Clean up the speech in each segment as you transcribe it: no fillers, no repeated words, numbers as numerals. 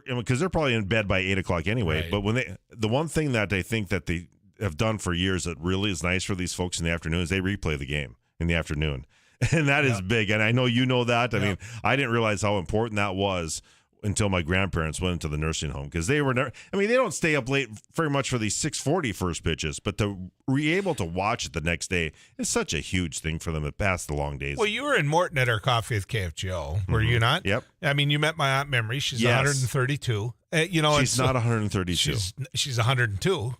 because they're probably in bed by 8 o'clock anyway. Right. But the one thing that I think that they have done for years that really is nice for these folks in the afternoon is they replay the game in the afternoon. And that is big. And I know you know that. I mean, I didn't realize how important that was until my grandparents went into the nursing home, because they were never, I mean, they don't stay up late very much for these 6:40 first pitches, but to be able to watch it the next day is such a huge thing for them to pass the long days. Well, you were in Morton at our coffee with KFGO, were you not? Yep. I mean, you met my Aunt Memory. She's 132. She's not 132. She's 102.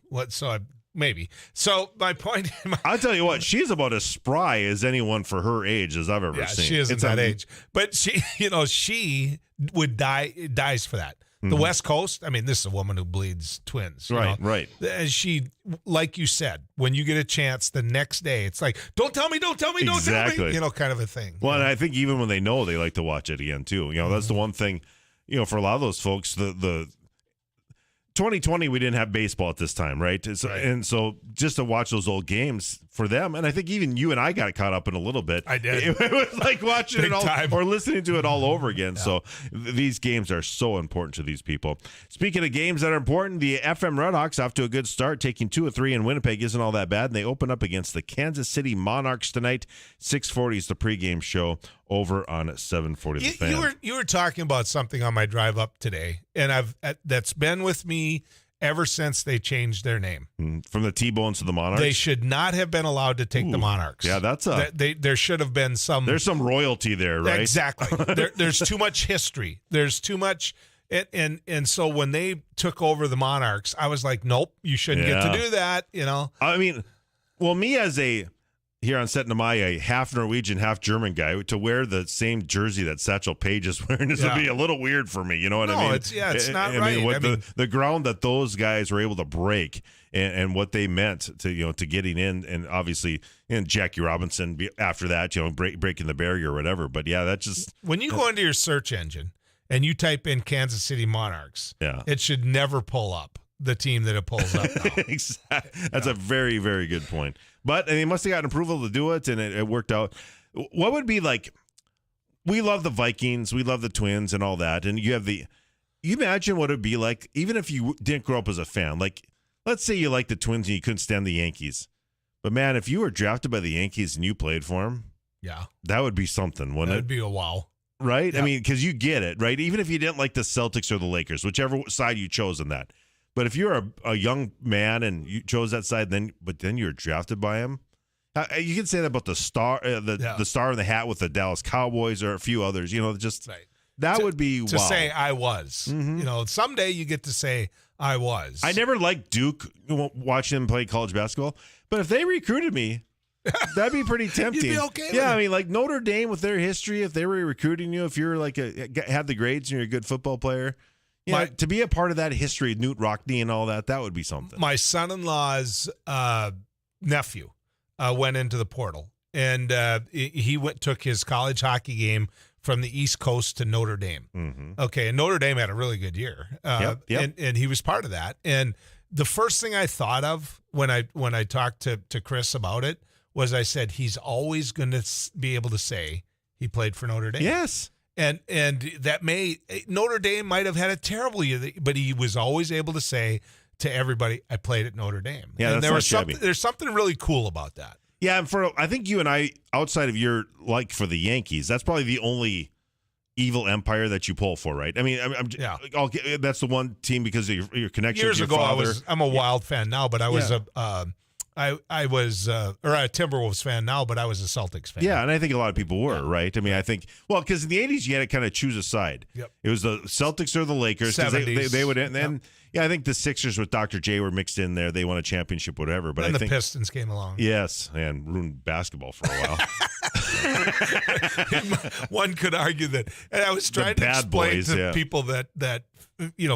Maybe. So my point. I'll tell you what, she's about as spry as anyone for her age as I've ever seen. She isn't that age, but she would dies for that. The West Coast. I mean, this is a woman who bleeds twins. Right. As she, like you said, when you get a chance the next day, it's like, don't tell me, exactly. Kind of a thing. Well, and I think even when they know, they like to watch it again too. That's the one thing. For a lot of those folks, the 2020, we didn't have baseball at this time, right? And so just to watch those old games for them, and I think even you and I got caught up in a little bit. I did. It was like watching it all time. or listening to it all over again. Yeah. So these games are so important to these people. Speaking of games that are important, the FM Redhawks off to a good start, taking 2 of 3 in Winnipeg isn't all that bad. And they open up against the Kansas City Monarchs tonight. 6:40 is the pregame show over on 740 The Fan. You were talking about something on my drive up today, and that's been with me ever since they changed their name. From the T-Bones to the Monarchs? They should not have been allowed to take the Monarchs. Yeah, that's there should have been some... There's some royalty there, right? Exactly. There's too much history. There's too much... And so when they took over the Monarchs, I was like, nope, you shouldn't get to do that, I mean, well, me as here on Set Namai, a half Norwegian, half German guy, to wear the same jersey that Satchel Paige is wearing is would be a little weird for me. You know what I mean? It's not right. I mean, the ground that those guys were able to break and what they meant to getting in, and obviously Jackie Robinson after that, breaking the barrier or whatever. But yeah, that just when you go into your search engine and you type in Kansas City Monarchs, it should never pull up the team that it pulls up now. Exactly. That's a very, very good point. But they must have gotten approval to do it, and it worked out. What would be like, we love the Vikings, we love the Twins and all that, and you imagine what it would be like, even if you didn't grow up as a fan. Like, let's say you like the Twins and you couldn't stand the Yankees. But, man, if you were drafted by the Yankees and you played for them, that would be something, wouldn't it? That would be a wow. Right? Yeah. I mean, because you get it, right? Even if you didn't like the Celtics or the Lakers, whichever side you chose in that. But if you're a young man and you chose that side, then you're drafted by him, you can say that about the star, the star in the hat with the Dallas Cowboys or a few others. That would be to say I was. Mm-hmm. Someday you get to say I was. I never liked Duke watching him play college basketball, but if they recruited me, that'd be pretty tempting. You'd be okay. Yeah, I mean, like Notre Dame with their history, if they were recruiting you, if you're like have the grades and you're a good football player. Yeah, to be a part of that history, Newt Rockney and all that would be something. My son-in-law's nephew went into the portal, and he took his college hockey game from the East Coast to Notre Dame. Mm-hmm. Okay, and Notre Dame had a really good year, Yep. And he was part of that. And the first thing I thought of when I talked to Chris about it was I said he's always going to be able to say he played for Notre There's Yes. And that Notre Dame might have had a terrible year, but he was always able to say to everybody, I played at Notre Dame. Yeah, and that's there's something really cool about that. Yeah, and I think you and I, outside of your like for the Yankees, that's probably the only evil empire that you pull for, right? I mean, that's the one team because of your connection Years to your ago, father. I'm a Wild fan now, but I was I was a Timberwolves fan now, but I was a Celtics fan. Yeah, and I think a lot of people were, right? I mean, I think, because in the 80s, you had to kind of choose a side. Yep. It was the Celtics or the Lakers. 70s. They would, and then, I think the Sixers with Dr. J were mixed in there. They won a championship, whatever. But and I the think Pistons came along. Yes, and ruined basketball for a while. One could argue that. And I was trying to explain to people that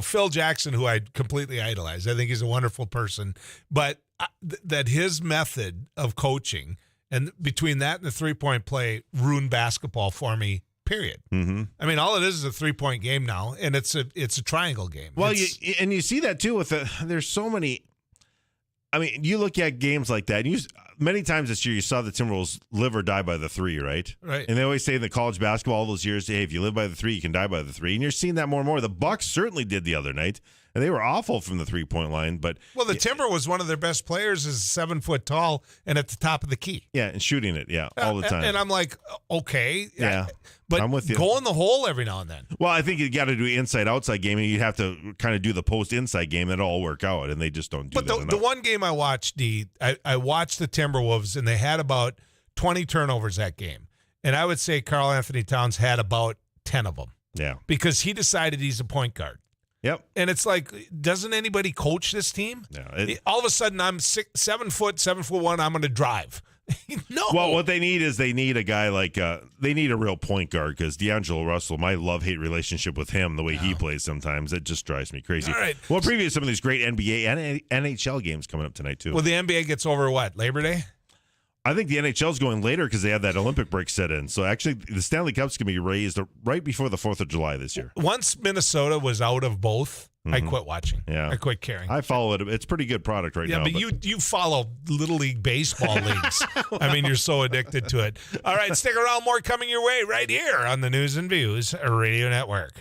Phil Jackson, who I completely idolize, I think he's a wonderful person, but that his method of coaching and between that and the 3-point play ruined basketball for me, period. Mm-hmm. I mean, all it is a 3-point game now, and it's a triangle game. Well, you see that too with there's so many. I mean, you look at games like that, and many times this year you saw the Timberwolves live or die by the three, right? Right. And they always say in the college basketball all those years, hey, if you live by the three, you can die by the three. And you're seeing that more and more. The Bucks certainly did the other night, and they were awful from the three-point line. But the Timber was one of their best players, is 7 foot tall and at the top of the key. Yeah, and shooting it, all the time. And I'm like, okay, yeah. But I'm with you. Go in the hole every now and then. Well, I think you got to do inside-outside game, and you have to kind of do the post-inside game. That'll all work out, and they just don't do that. But the one game I watched, I watched the Timberwolves, and they had about 20 turnovers that game. And I would say Karl Anthony Towns had about 10 of them. Yeah. Because he decided he's a point guard. Yep. And it's like, doesn't anybody coach this team? Yeah. All of a sudden, I'm 7 foot 1, I'm going to drive. No. Well, what they need is they need a guy like they need a real point guard, because D'Angelo Russell, my love-hate relationship with him, the way he plays sometimes, it just drives me crazy. All right. Well, preview some of these great NBA and NHL games coming up tonight, too. Well, the NBA gets over what, Labor Day? I think the NHL's going later because they have that Olympic break set in. So actually, the Stanley Cup's going to be raised right before the 4th of July this year. Once Minnesota was out of both, I quit watching. Yeah. I quit caring. I follow it. It's a pretty good product now. Yeah, but you follow Little League Baseball leagues. I mean, you're so addicted to it. All right, stick around. More coming your way right here on the News and Views Radio Network.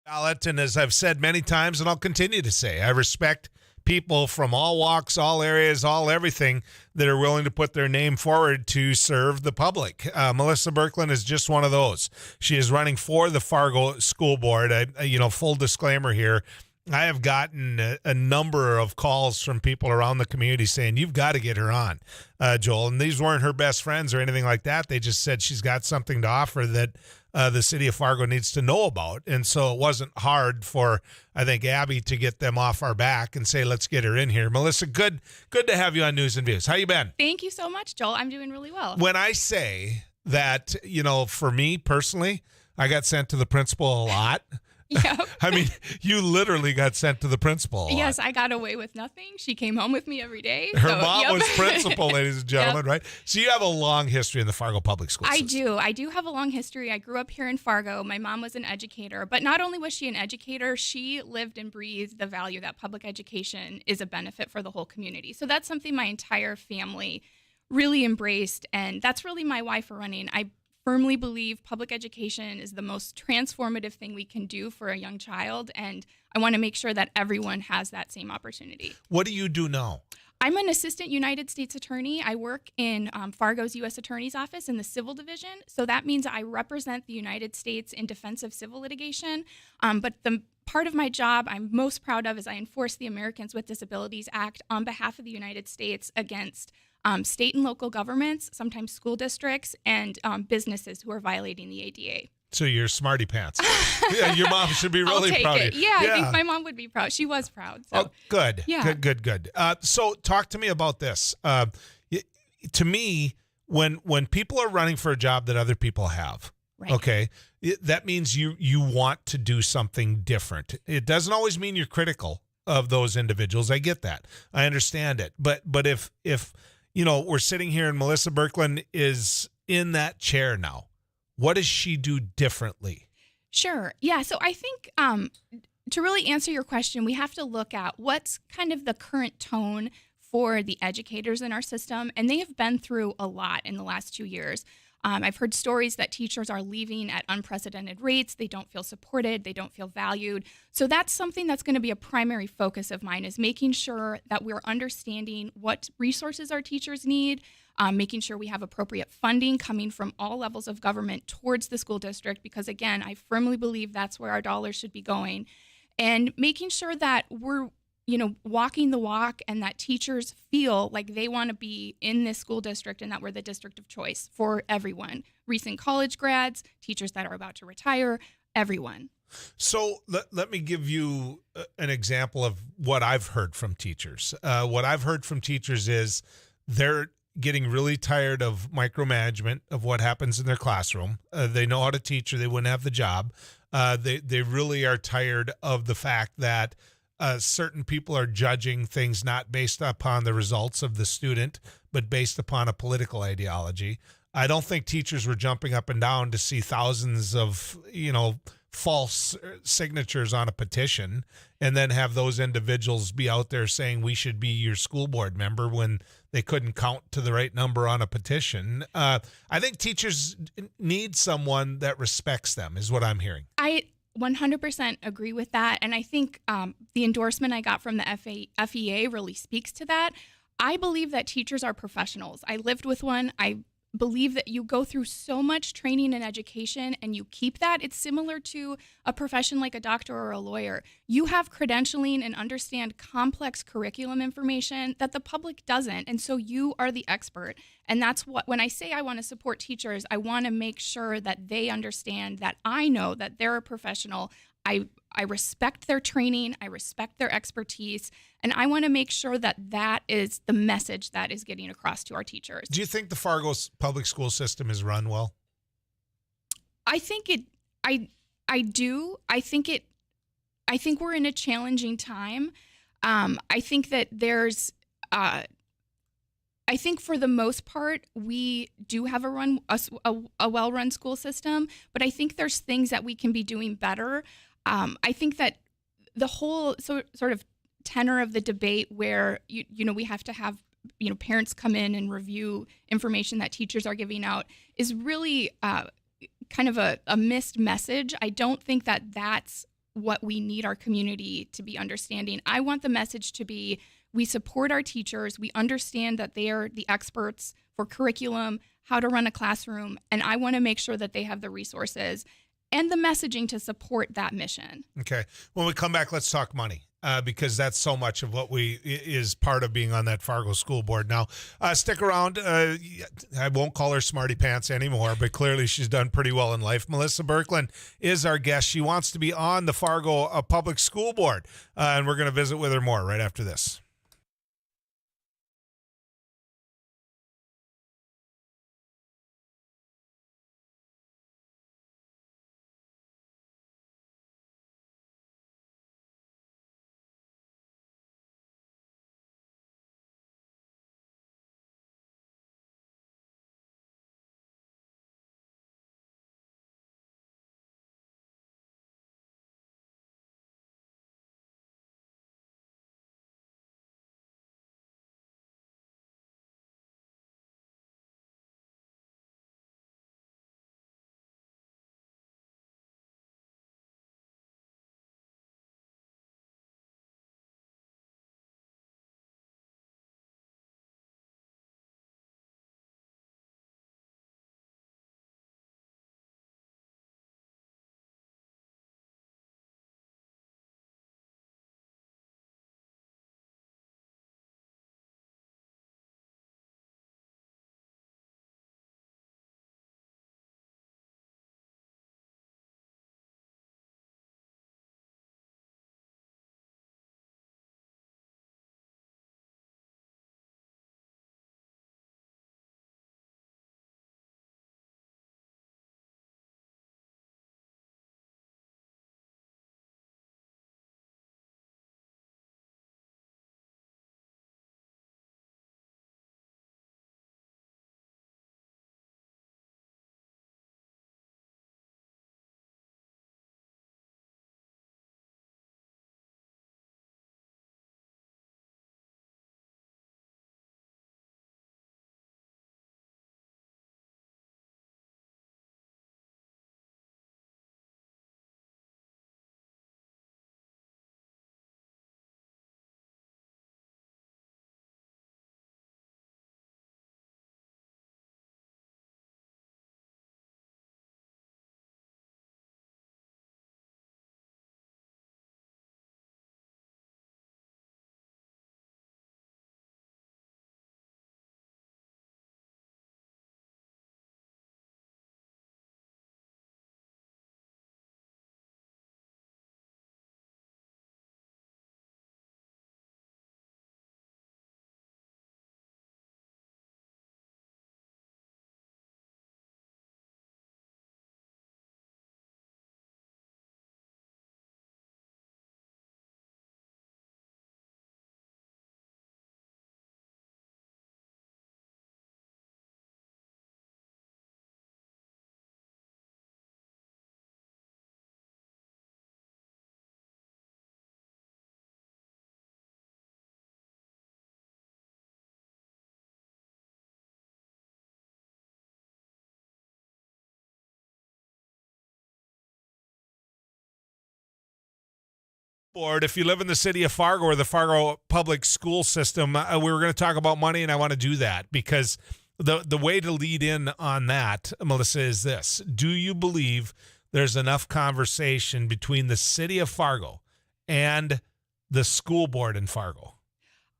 Ballot, and as I've said many times, and I'll continue to say, I respect people from all walks, all areas, all everything that are willing to put their name forward to serve the public. Melissa Birkeland is just one of those. She is running for the Fargo School Board. Full disclaimer here, I have gotten a number of calls from people around the community saying, you've got to get her on, Joel. And these weren't her best friends or anything like that. They just said she's got something to offer that the city of Fargo needs to know about. And so it wasn't hard for, I think, Abby to get them off our back and say, let's get her in here. Melissa, good to have you on News and Views. How you been? Thank you so much, Joel. I'm doing really well. When I say that, for me personally, I got sent to the principal a lot. Yeah. I mean, you literally got sent to the principal. Yes, I got away with nothing. She came home with me every day. Her mom was principal, ladies and gentlemen, right? So you have a long history in the Fargo public school system. I do have a long history. I grew up here in Fargo. My mom was an educator, but not only was she an educator, she lived and breathed the value that public education is a benefit for the whole community. So that's something my entire family really embraced, and that's really my why for running. I firmly believe public education is the most transformative thing we can do for a young child, and I want to make sure that everyone has that same opportunity. What do you do now? I'm an assistant United States attorney. I work in Fargo's U.S. Attorney's Office in the civil division, so that means I represent the United States in defense of civil litigation, but the part of my job I'm most proud of is I enforce the Americans with Disabilities Act on behalf of the United States against state and local governments, sometimes school districts, and businesses who are violating the ADA. So you're smarty pants. Yeah, your mom should be really proud of you. Yeah, I think my mom would be proud. She was proud. So. Oh, good. Yeah. Good. So talk to me about this. To me, when people are running for a job that other people have, right. Okay, that means you want to do something different. It doesn't always mean you're critical of those individuals. I get that. I understand it. But if we're sitting here and Melissa Birkeland is in that chair now, what does she do differently? Sure. Yeah. So I think to really answer your question, we have to look at what's kind of the current tone for the educators in our system. And they have been through a lot in the last 2 years. I've heard stories that teachers are leaving at unprecedented rates. They don't feel supported. They don't feel valued. So that's something that's going to be a primary focus of mine, is making sure that we're understanding what resources our teachers need, making sure we have appropriate funding coming from all levels of government towards the school district, because, again, I firmly believe that's where our dollars should be going, and making sure that we're walking the walk, and that teachers feel like they want to be in this school district and that we're the district of choice for everyone. Recent college grads, teachers that are about to retire, everyone. So let me give you an example of what I've heard from teachers. What I've heard from teachers is they're getting really tired of micromanagement of what happens in their classroom. They know how to teach or they wouldn't have the job. They really are tired of the fact that certain people are judging things not based upon the results of the student, but based upon a political ideology. I don't think teachers were jumping up and down to see thousands of, false signatures on a petition and then have those individuals be out there saying we should be your school board member when they couldn't count to the right number on a petition. I think teachers need someone that respects them, is what I'm hearing. I 100% agree with that. And I think the endorsement I got from the FEA really speaks to that. I believe that teachers are professionals. I lived with one. I believe that you go through so much training and education and you keep that. It's similar to a profession like a doctor or a lawyer. You have credentialing and understand complex curriculum information that the public doesn't. And so you are the expert. And that's what, when I say I want to support teachers, I want to make sure that they understand that I know that they're a professional. I respect their training, I respect their expertise, and I want to make sure that that is the message that is getting across to our teachers. Do you think the Fargo public school system is run well? I think I do. I think we're in a challenging time. I think that there's I think for the most part, we do have a well-run school system, but I think there's things that we can be doing better. I think that the whole sort of tenor of the debate where, we have to have, parents come in and review information that teachers are giving out is really kind of a missed message. I don't think that that's what we need our community to be understanding. I want the message to be, we support our teachers. We understand that they are the experts for curriculum, how to run a classroom, and I want to make sure that they have the resources and the messaging to support that mission. Okay. When we come back, let's talk money. Because that's so much of what is part of being on that Fargo school board. Now, stick around. I won't call her Smarty Pants anymore, but clearly she's done pretty well in life. Melissa Birkeland is our guest. She wants to be on the Fargo Public School Board, and we're going to visit with her more right after this. Board. If you live in the city of Fargo or the Fargo public school system, we were going to talk about money, and I want to do that because the way to lead in on that, Melissa, is this. Do you believe there's enough conversation between the city of Fargo and the school board in Fargo?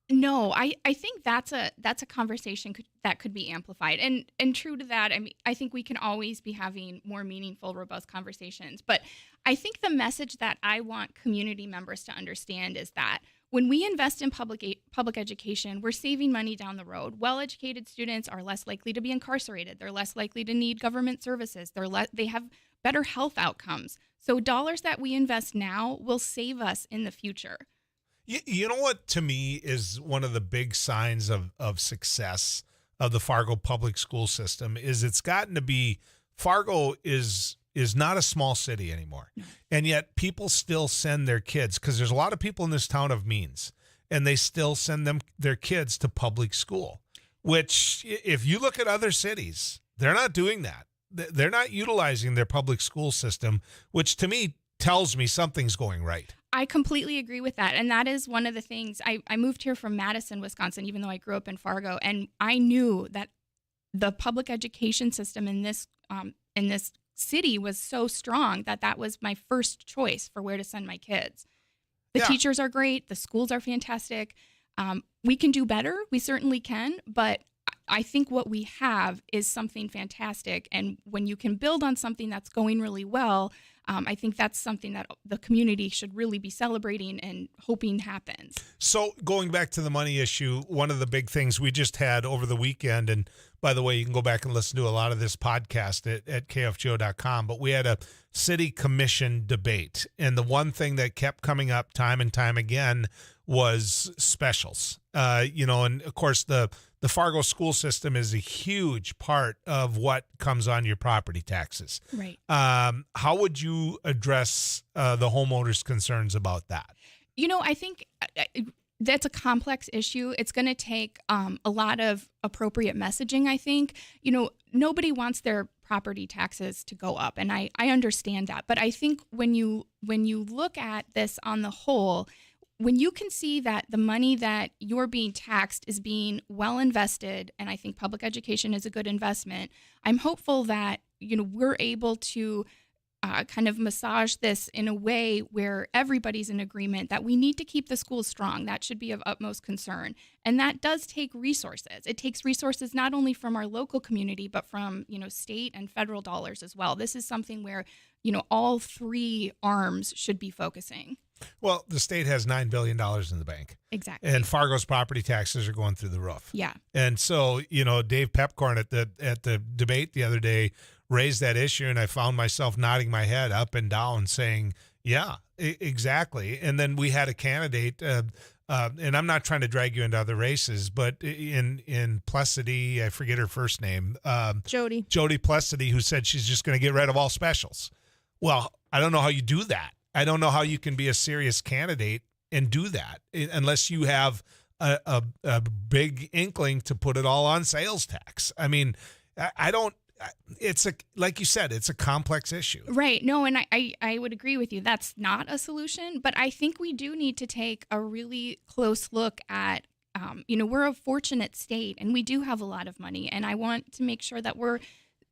No, I think that's a conversation that could be amplified. And true to that, I mean, I think we can always be having more meaningful, robust conversations. But I think the message that I want community members to understand is that when we invest in public education, we're saving money down the road. Well-educated students are less likely to be incarcerated. They're less likely to need government services. They have better health outcomes. So dollars that we invest now will save us in the future. You know what, to me, is one of the big signs of success of the Fargo public school system is it's gotten to be, Fargo is not a small city anymore. And yet people still send their kids, because there's a lot of people in this town of means, and they still send their kids to public school, which if you look at other cities, they're not doing that. They're not utilizing their public school system, which to me tells me something's going right. I completely agree with that. And that is one of the things. I moved here from Madison, Wisconsin, even though I grew up in Fargo. And I knew that the public education system in this city was so strong that was my first choice for where to send my kids. The teachers are great. The schools are fantastic. We can do better. We certainly can. But I think what we have is something fantastic. And when you can build on something that's going really well, I think that's something that the community should really be celebrating and hoping happens. So going back to the money issue, one of the big things we just had over the weekend, and by the way, you can go back and listen to a lot of this podcast at kfgo.com, but we had a city commission debate. And the one thing that kept coming up time and time again was specials. And of course the Fargo school system is a huge part of what comes on your property taxes. Right. How would you address the homeowners' concerns about that? I think that's a complex issue. It's going to take a lot of appropriate messaging, I think. Nobody wants their property taxes to go up, and I understand that. But I think when you look at this on the whole, when you can see that the money that you're being taxed is being well invested, and I think public education is a good investment, I'm hopeful that we're able to kind of massage this in a way where everybody's in agreement that we need to keep the schools strong. That should be of utmost concern. And that does take resources. It takes resources not only from our local community, but from, state and federal dollars as well. This is something where, all three arms should be focusing. Well, the state has $9 billion in the bank. Exactly. And Fargo's property taxes are going through the roof. Yeah. And so, Dave Pepcorn at the debate the other day raised that issue, and I found myself nodding my head up and down saying, yeah, exactly. And then we had a candidate, and I'm not trying to drag you into other races, but in Plessity, I forget her first name. Jody Plessity, who said she's just going to get rid of all specials. Well, I don't know how you do that. I don't know how you can be a serious candidate and do that unless you have a big inkling to put it all on sales tax. I mean, I don't. It's like you said, it's a complex issue. Right. No, and I would agree with you. That's not a solution, but I think we do need to take a really close look at, we're a fortunate state and we do have a lot of money, and I want to make sure that we're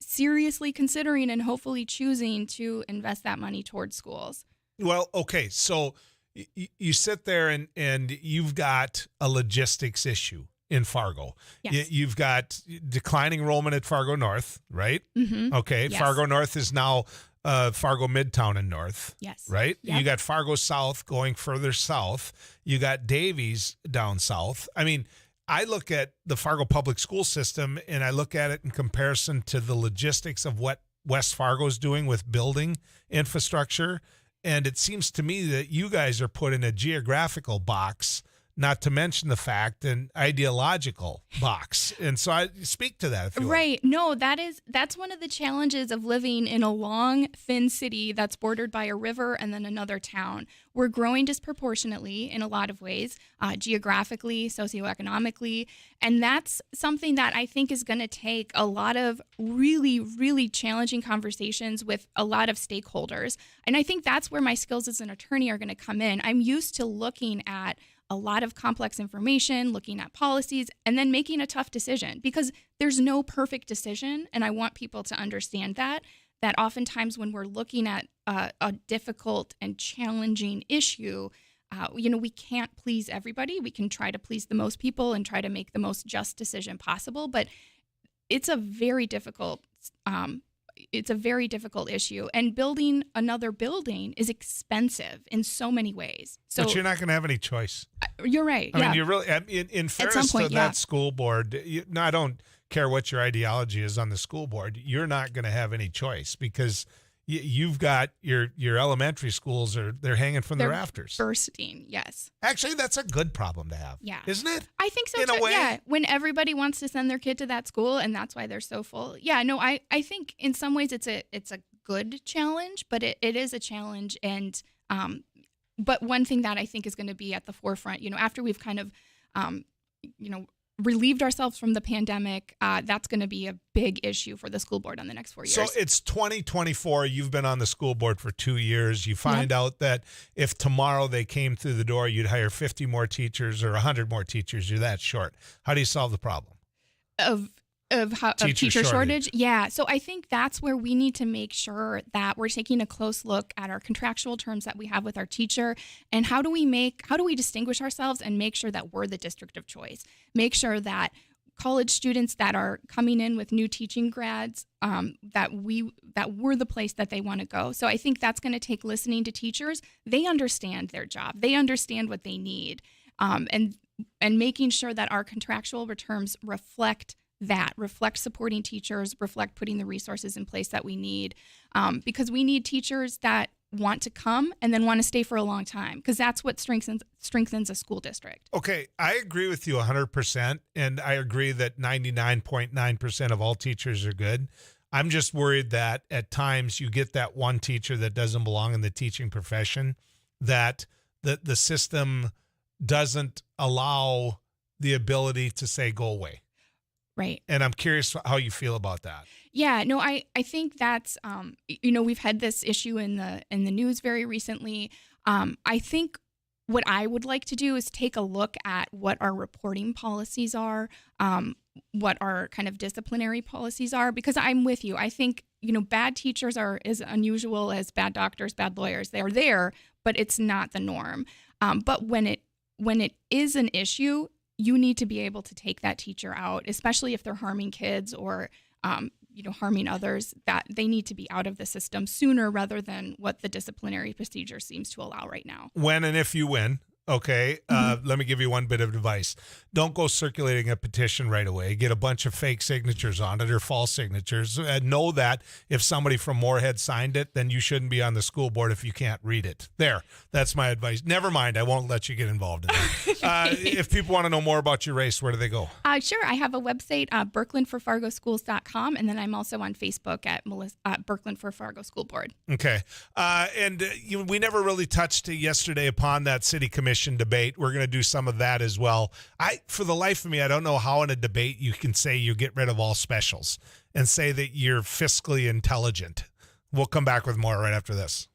seriously considering and hopefully choosing to invest that money towards schools. Well, okay, so you sit there and you've got a logistics issue in Fargo. Yes. You've got declining enrollment at Fargo North, right? Mm-hmm. Okay, yes. Fargo North is now Fargo Midtown and North. Yes. Right? Yep. You got Fargo South going further south. You got Davies down south. I mean, I look at the Fargo public school system and I look at it in comparison to the logistics of what West Fargo is doing with building infrastructure. And it seems to me that you guys are put in a geographical box, not to mention the fact an ideological box. And so I speak to that if you right. Like. No, that's one of the challenges of living in a long, thin city that's bordered by a river and then another town. We're growing disproportionately in a lot of ways, geographically, socioeconomically. And that's something that I think is going to take a lot of really, really challenging conversations with a lot of stakeholders. And I think that's where my skills as an attorney are going to come in. I'm used to looking at a lot of complex information, looking at policies, and then making a tough decision, because there's no perfect decision. And I want people to understand that oftentimes when we're looking at a difficult and challenging issue, we can't please everybody. We can try to please the most people and try to make the most just decision possible, but it's a very difficult issue, and building another building is expensive in so many ways. So, but you're not going to have any choice. You're right. I mean, you're really, in fairness to that school board, I don't care what your ideology is on the school board. You're not going to have any choice, because you've got your elementary schools they're hanging from the rafters. Bursting, yes. Actually, that's a good problem to have. Yeah. Isn't it? I think so, in a way. Yeah. When everybody wants to send their kid to that school and that's why they're so full. Yeah, no, I think in some ways it's a good challenge, but it is a challenge. And but one thing that I think is going to be at the forefront, after we've kind of relieved ourselves from the pandemic, that's going to be a big issue for the school board on the next 4 years. So it's 2024. You've been on the school board for 2 years. You find out that if tomorrow they came through the door, you'd hire 50 more teachers or 100 more teachers. You're that short. How do you solve the problem? Of teacher shortage? Yeah. So I think that's where we need to make sure that we're taking a close look at our contractual terms that we have with our teacher, and how do we distinguish ourselves and make sure that we're the district of choice. Make sure that college students that are coming in with new teaching grads, that we're the place that they want to go. So I think that's going to take listening to teachers. They understand their job. They understand what they need. And making sure that our contractual terms reflect supporting teachers, reflect putting the resources in place that we need, because we need teachers that want to come and then want to stay for a long time, because that's what strengthens a school district. Okay, I agree with you 100%, and I agree that 99.9% of all teachers are good. I'm just worried that at times you get that one teacher that doesn't belong in the teaching profession, that the system doesn't allow the ability to say, go away. Right. And I'm curious how you feel about that. Yeah, no, I think that's, we've had this issue in the news very recently. I think what I would like to do is take a look at what our reporting policies are, what our kind of disciplinary policies are, because I'm with you. I think, bad teachers are as unusual as bad doctors, bad lawyers. They are there, but it's not the norm. But when it is an issue, you need to be able to take that teacher out, especially if they're harming kids or, harming others, that they need to be out of the system sooner rather than what the disciplinary procedure seems to allow right now. When and if you win, okay, let me give you one bit of advice. Don't go circulating a petition right away. Get a bunch of fake signatures on it or false signatures. Know that if somebody from Moorhead signed it, then you shouldn't be on the school board if you can't read it. That's my advice. Never mind, I won't let you get involved in that. If people want to know more about your race, where do they go? Sure. I have a website, berklandforfargoschools.com, and then I'm also on Facebook at Berkland for Fargo School Board. Okay. We never really touched yesterday upon that city commission debate. We're going to do some of that as well. For the life of me, I don't know how in a debate you can say you get rid of all specials and say that you're fiscally intelligent. We'll come back with more right after this.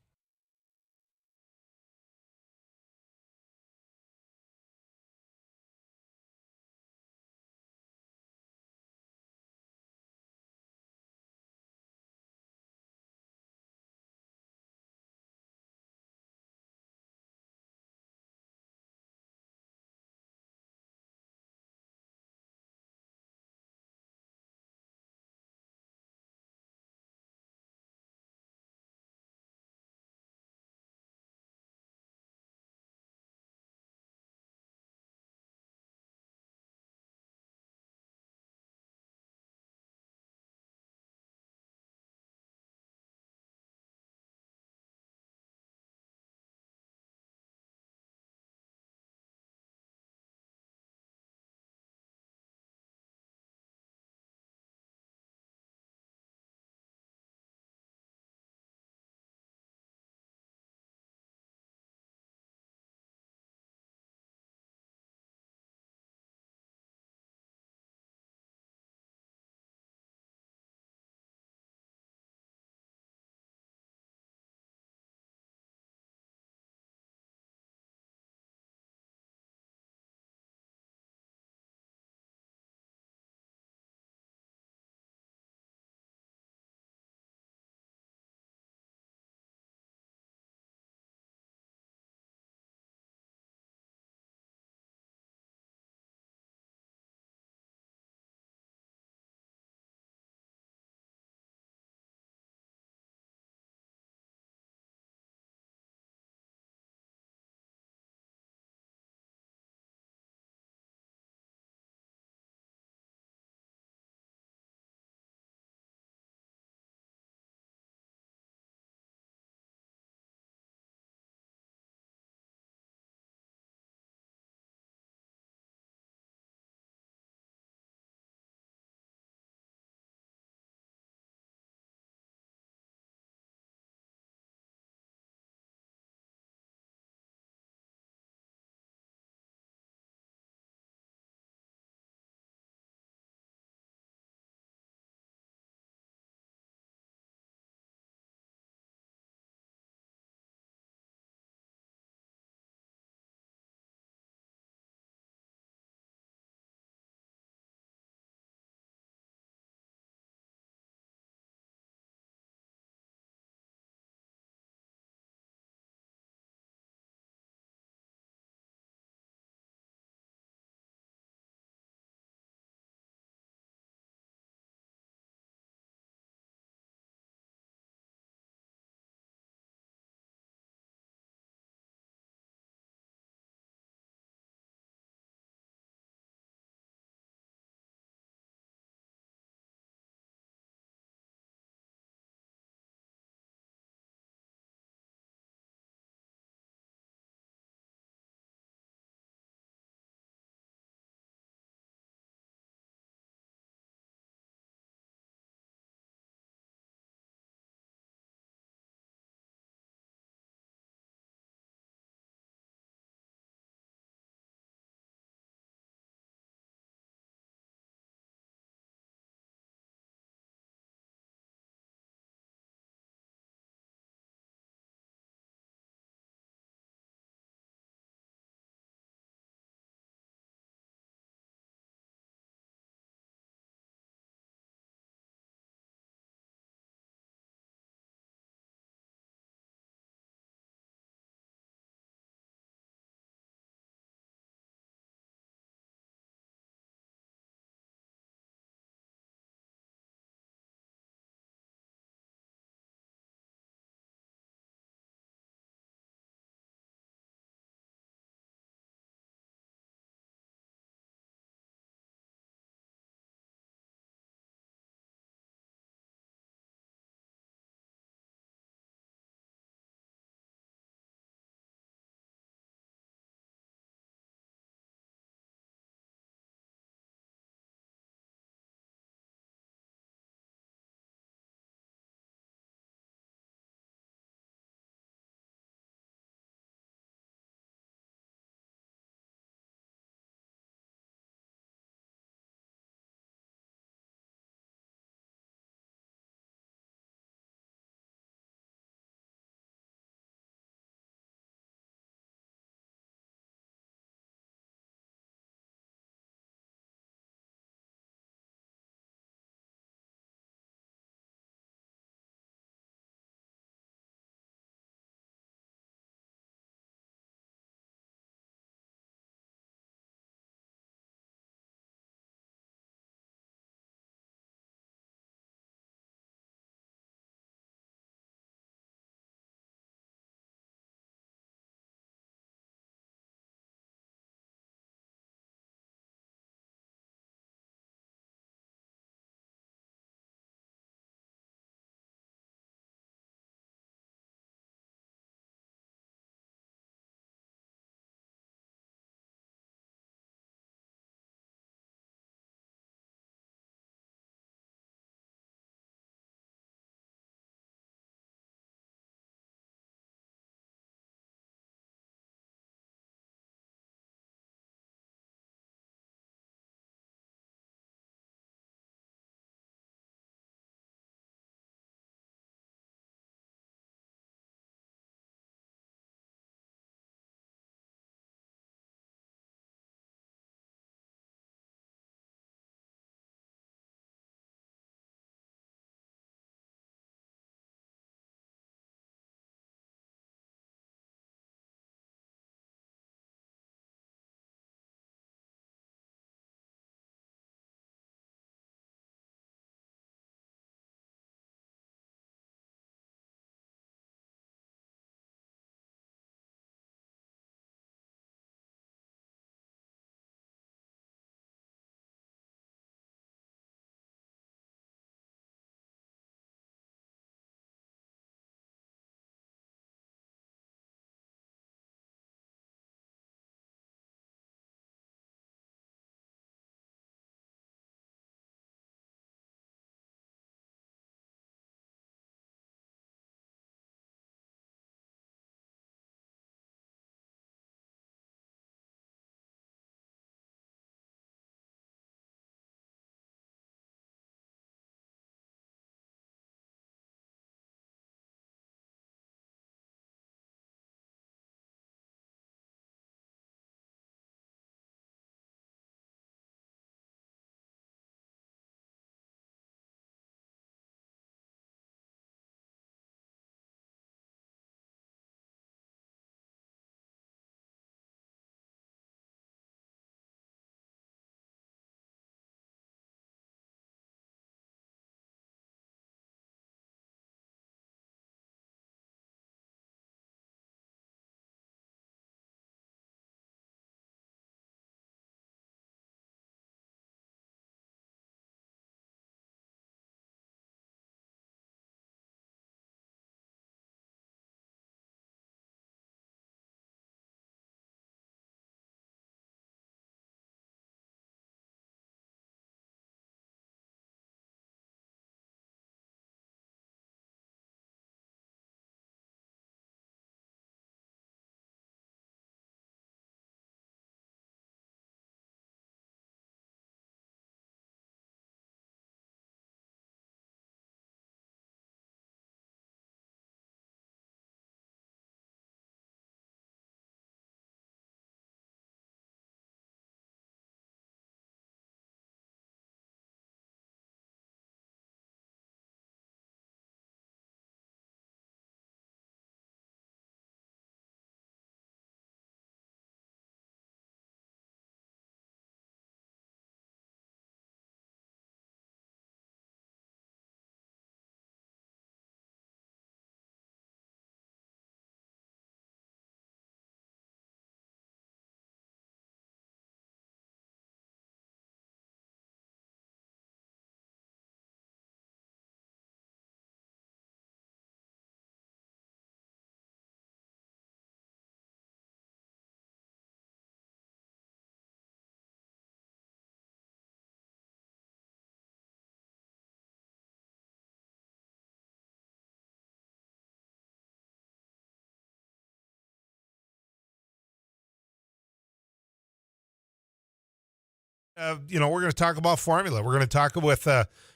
We're going to talk about formula. We're going to talk with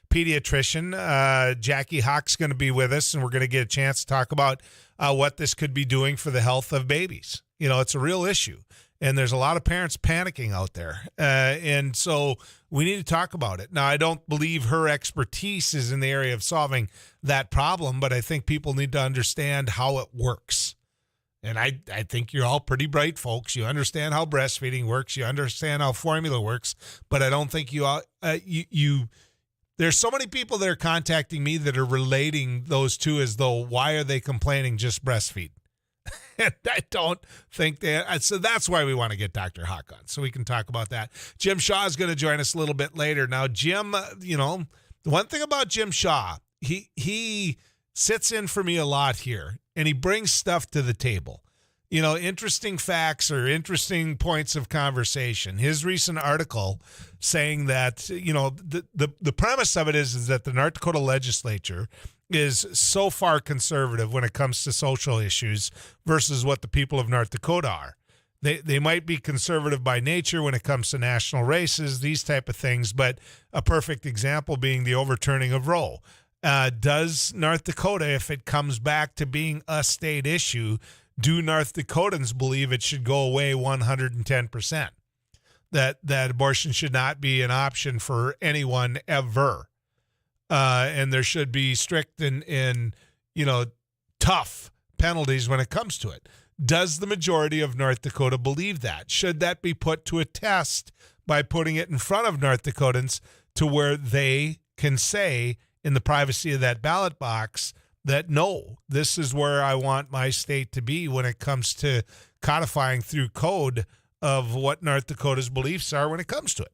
pediatrician. Jackie Hawk's going to be with us, and we're going to get a chance to talk about what this could be doing for the health of babies. It's a real issue, and there's a lot of parents panicking out there, and so we need to talk about it. Now, I don't believe her expertise is in the area of solving that problem, but I think people need to understand how it works. And I think you're all pretty bright folks. You understand how breastfeeding works. You understand how formula works. But I don't think you there's so many people that are contacting me that are relating those two as though, why are they complaining just breastfeed? And I don't think that. So that's why we want to get Dr. Hawk on, so we can talk about that. Jim Shaw is going to join us a little bit later. Now, Jim, the one thing about Jim Shaw, he sits in for me a lot here, and he brings stuff to the table. Interesting facts or interesting points of conversation. His recent article saying that, the premise of it is that the North Dakota legislature is so far conservative when it comes to social issues versus what the people of North Dakota are. They might be conservative by nature when it comes to national races, these type of things, but a perfect example being the overturning of Roe. Does North Dakota, if it comes back to being a state issue, do North Dakotans believe it should go away 110%? That abortion should not be an option for anyone ever. And there should be strict and tough penalties when it comes to it. Does the majority of North Dakota believe that? Should that be put to a test by putting it in front of North Dakotans to where they can say in the privacy of that ballot box that, no, this is where I want my state to be when it comes to codifying through code of what North Dakota's beliefs are when it comes to it?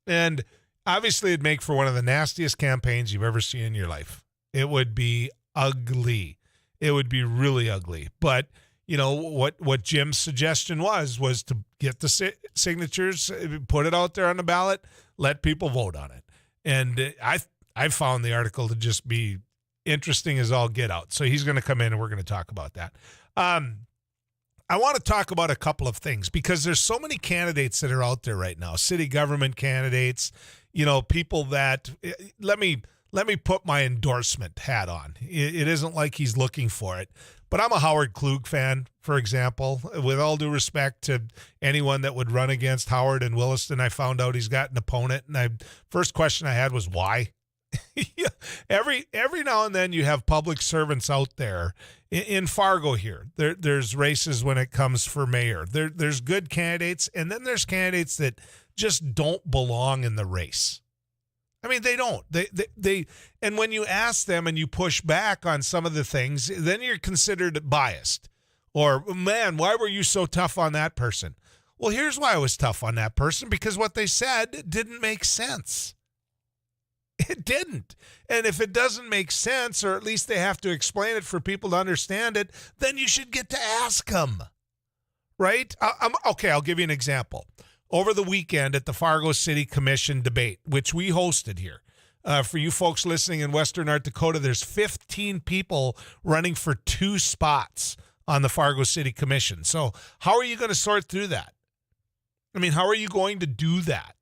And obviously, it'd make for one of the nastiest campaigns you've ever seen in your life. It would be ugly. It would be really ugly. But, what Jim's suggestion was to get the signatures, put it out there on the ballot, let people vote on it. And I found the article to just be interesting as all get out. So he's going to come in and we're going to talk about that. I want to talk about a couple of things because there's so many candidates that are out there right now, city government candidates, people that let me put my endorsement hat on. It isn't like he's looking for it, but I'm a Howard Klug fan, for example. With all due respect to anyone that would run against Howard in Williston, I found out he's got an opponent, and first question I had was why. Every now and then you have public servants out there. In Fargo here, there's races when it comes for mayor. There's good candidates, and then there's candidates that just don't belong in the race. I mean, they don't. They and when you ask them and you push back on some of the things, then you're considered biased. Or, man, why were you so tough on that person? Well, here's why I was tough on that person, because what they said didn't make sense. It didn't. And if it doesn't make sense, or at least they have to explain it for people to understand it, then you should get to ask them, right? I'll give you an example. Over the weekend at the Fargo City Commission debate, which we hosted here, for you folks listening in Western North Dakota, there's 15 people running for 2 spots on the Fargo City Commission. So how are you going to sort through that? I mean, how are you going to do that?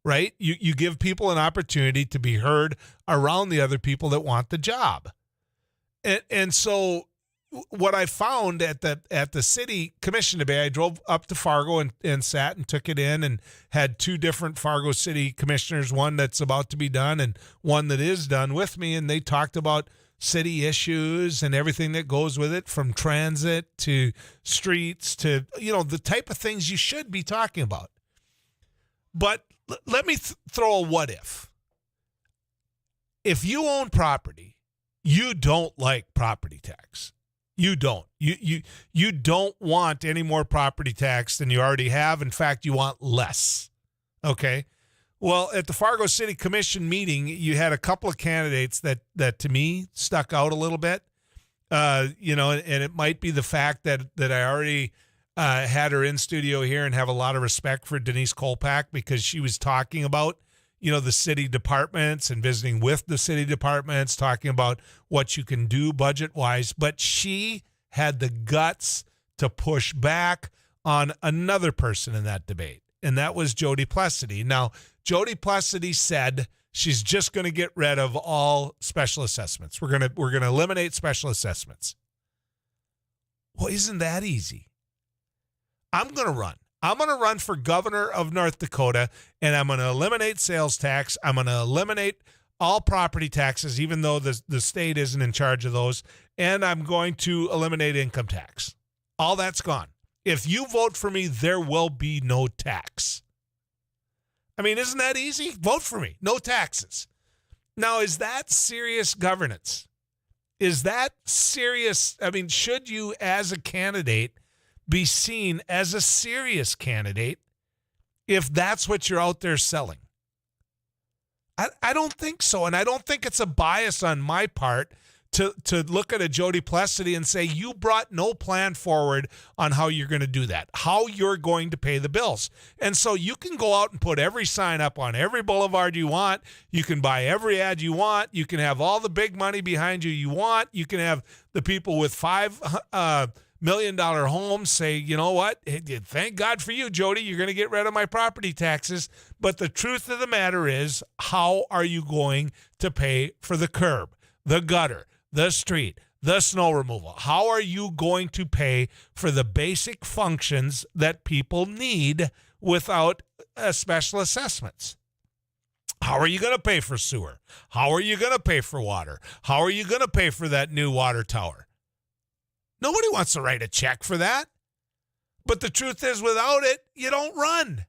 Right? You give people an opportunity to be heard around the other people that want the job. And so what I found at the city commission debate, I drove up to Fargo and sat and took it in and had 2 different Fargo city commissioners, one that's about to be done and one that is done with me. And they talked about city issues and everything that goes with it, from transit to streets to, the type of things you should be talking about. But let me throw a what if. If you own property, you don't like property tax. You don't. You don't want any more property tax than you already have. In fact, you want less. Okay? Well, at the Fargo City Commission meeting, you had a couple of candidates that to me stuck out a little bit. And it might be the fact that I already had her in studio here and have a lot of respect for Denise Kolpak, because she was talking about, the city departments and visiting with the city departments, talking about what you can do budget-wise. But she had the guts to push back on another person in that debate. and that was Jody Plessity. Now, Jody Plessity said she's just going to get rid of all special assessments. We're going to eliminate special assessments. Well, isn't that easy? I'm going to run. I'm going to run for governor of North Dakota, and I'm going to eliminate sales tax. I'm going to eliminate all property taxes, even though the state isn't in charge of those, and I'm going to eliminate income tax. All that's gone. If you vote for me, there will be no tax. I mean, isn't that easy? Vote for me. No taxes. Now, is that serious governance? Is that serious? I mean, should you as a candidate be seen as a serious candidate if that's what you're out there selling? I don't think so, and I don't think it's a bias on my part to look at a Jody Plessity and say, you brought no plan forward on how you're going to do that, how you're going to pay the bills. And so you can go out and put every sign up on every boulevard you want. You can buy every ad you want. You can have all the big money behind you want. You can have the people with $5 million homes say, you know what, thank God for you, Jody, you're going to get rid of my property taxes. But the truth of the matter is, how are you going to pay for the curb, the gutter, the street, the snow removal? How are you going to pay for the basic functions that people need without special assessments? How are you going to pay for sewer? How are you going to pay for water? How are you going to pay for that new water tower? Nobody wants to write a check for that. But the truth is, without it, you don't run.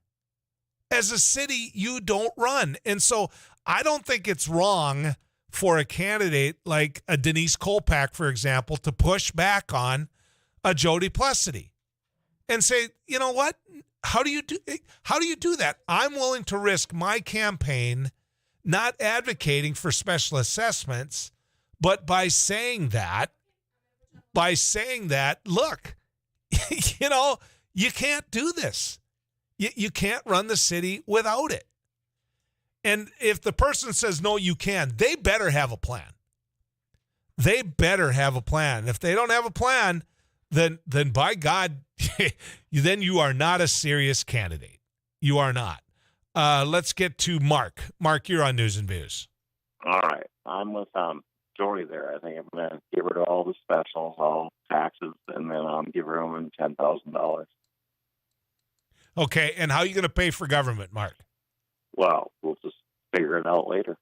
As a city, you don't run. And so I don't think it's wrong for a candidate like a Denise Kolpak, for example, to push back on a Jody Plessity and say, you know what? How do you do that? I'm willing to risk my campaign not advocating for special assessments, but by saying that, look, you can't do this. You can't run the city without it. And if the person says, no, you can, they better have a plan. They better have a plan. If they don't have a plan, then by God, then you are not a serious candidate. You are not. Let's get to Mark. Mark, you're on News and Views. All right. I'm with Jory there. I think I'm going to get rid of all the specials, all taxes, and then give everyone $10,000. Okay, and how are you going to pay for government, Mark? Well, we'll just figure it out later.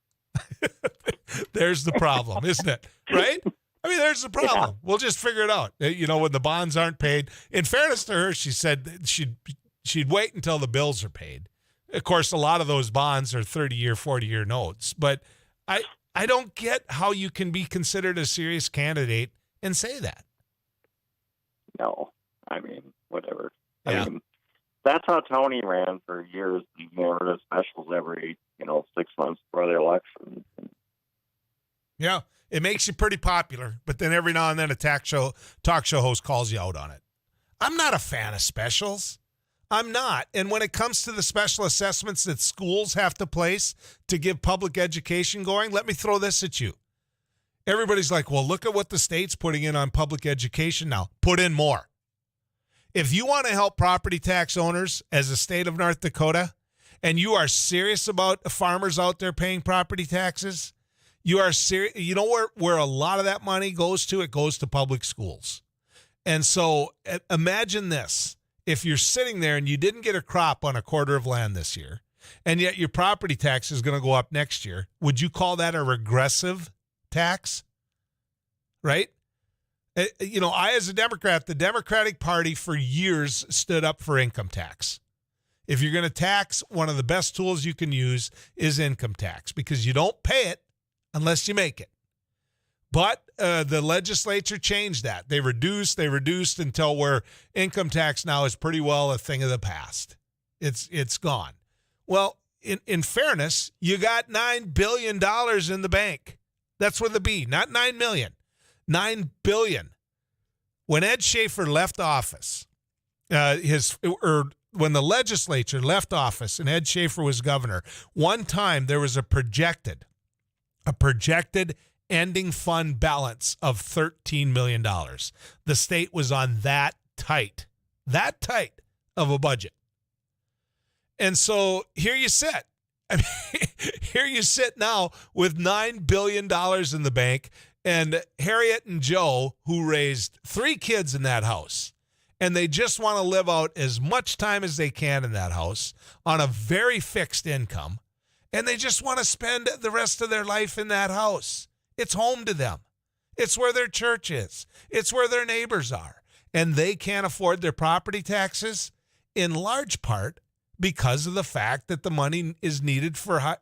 There's the problem, isn't it? Right? I mean, there's the problem. Yeah. We'll just figure it out. When the bonds aren't paid. In fairness to her, she said she'd wait until the bills are paid. Of course, a lot of those bonds are 30-year, 40-year notes. But I don't get how you can be considered a serious candidate and say that. No. I mean, whatever. Yeah. I mean, that's how Tony ran for years. He ran rid of specials every, 6 months before the election. Yeah, it makes you pretty popular, but then every now and then a talk show host calls you out on it. I'm not a fan of specials. I'm not. And when it comes to the special assessments that schools have to place to give public education going, let me throw this at you. Everybody's like, well, look at what the state's putting in on public education now. Put in more. If you want to help property tax owners as a state of North Dakota, and you are serious about farmers out there paying property taxes, you are serious. You know where a lot of that money goes to? It goes to public schools. And so imagine this. If you're sitting there and you didn't get a crop on a quarter of land this year, and yet your property tax is going to go up next year, would you call that a regressive tax? Right? I, as a Democrat, the Democratic Party for years stood up for income tax. If you're going to tax, one of the best tools you can use is income tax because you don't pay it unless you make it. But the legislature changed that. They reduced until where income tax now is pretty well a thing of the past. It's gone. Well, in fairness, you got $9 billion in the bank. That's with a B, not $9 million. $9 billion. When Ed Schaefer left office, when the legislature left office and Ed Schaefer was governor, one time there was a projected ending fund balance of $13 million. The state was on that tight of a budget. And so here you sit. I mean, here you sit now with $9 billion in the bank, and Harriet and Joe, who raised 3 kids in that house, and they just want to live out as much time as they can in that house on a very fixed income, and they just want to spend the rest of their life in that house. It's home to them. It's where their church is. It's where their neighbors are. And they can't afford their property taxes in large part because of the fact that the money is needed for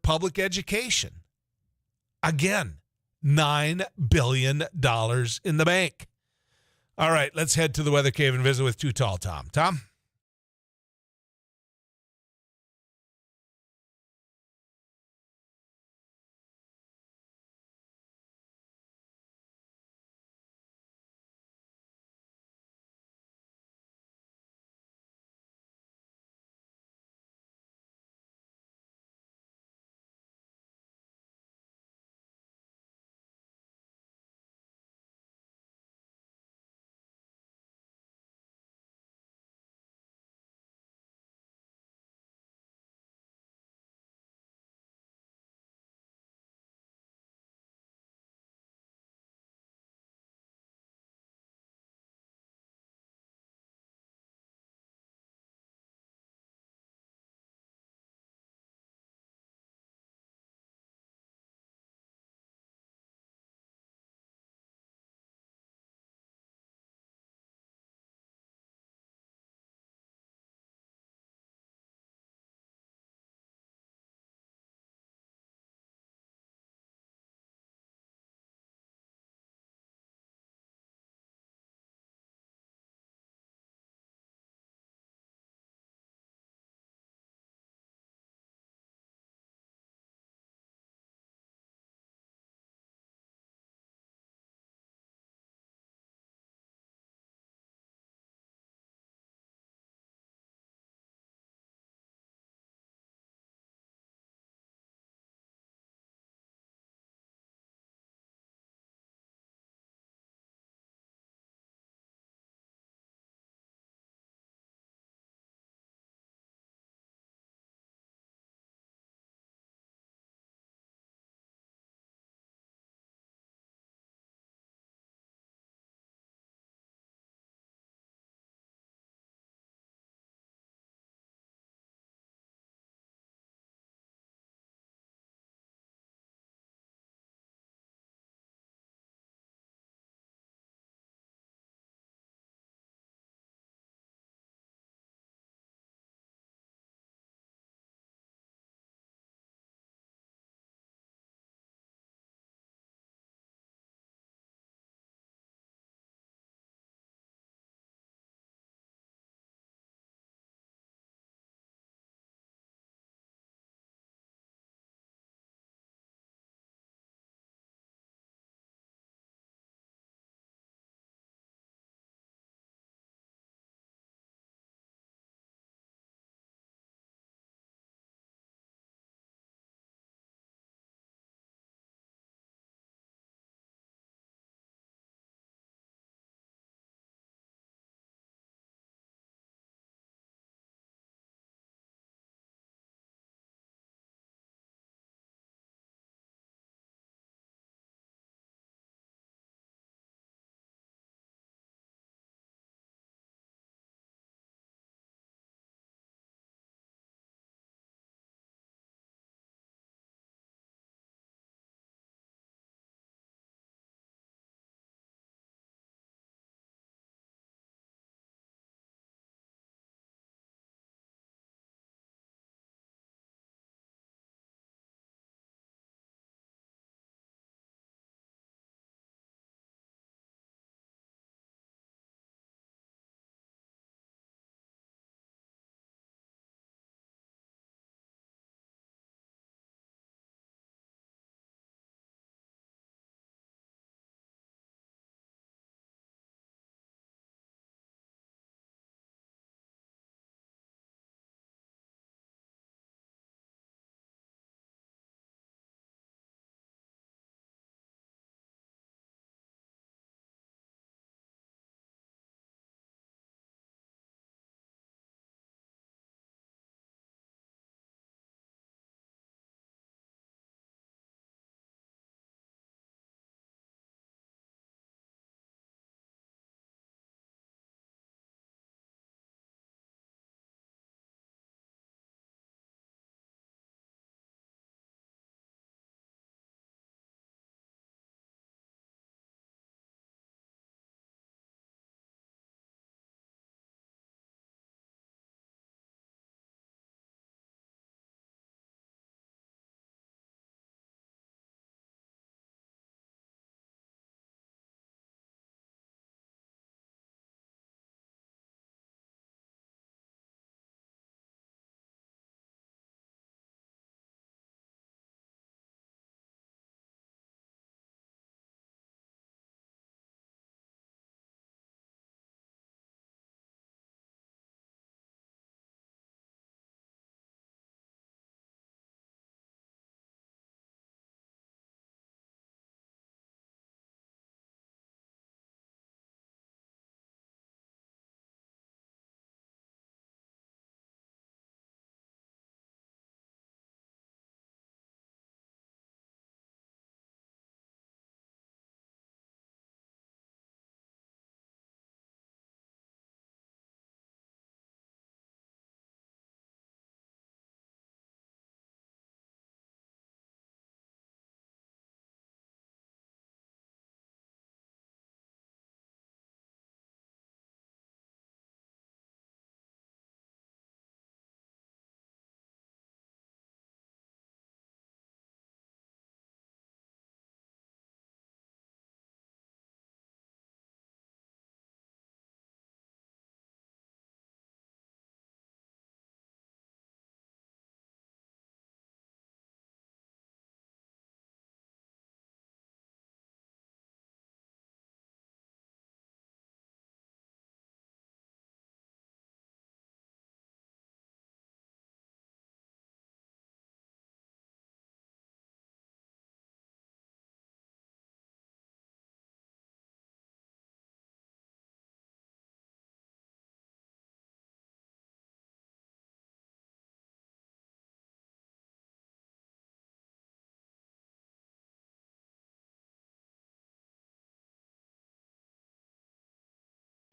public education. Again, $9 billion in the bank. All right, let's head to the Weather Cave and visit with Too Tall Tom. Tom?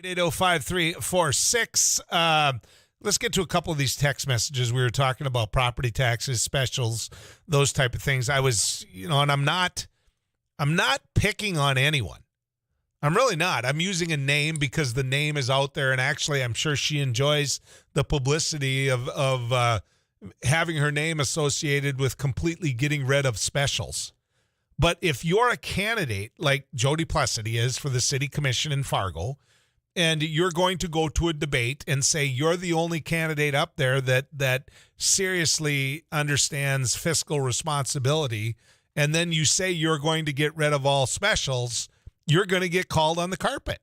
880-5346. Let's get to a couple of these text messages. We were talking about property taxes, specials, those type of things. I was, and I'm not picking on anyone. I'm really not. I'm using a name because the name is out there, and actually I'm sure she enjoys the publicity of having her name associated with completely getting rid of specials. But if you're a candidate like Jody Plessity is for the city commission in Fargo, and you're going to go to a debate and say you're the only candidate up there that seriously understands fiscal responsibility, and then you say you're going to get rid of all specials, you're going to get called on the carpet.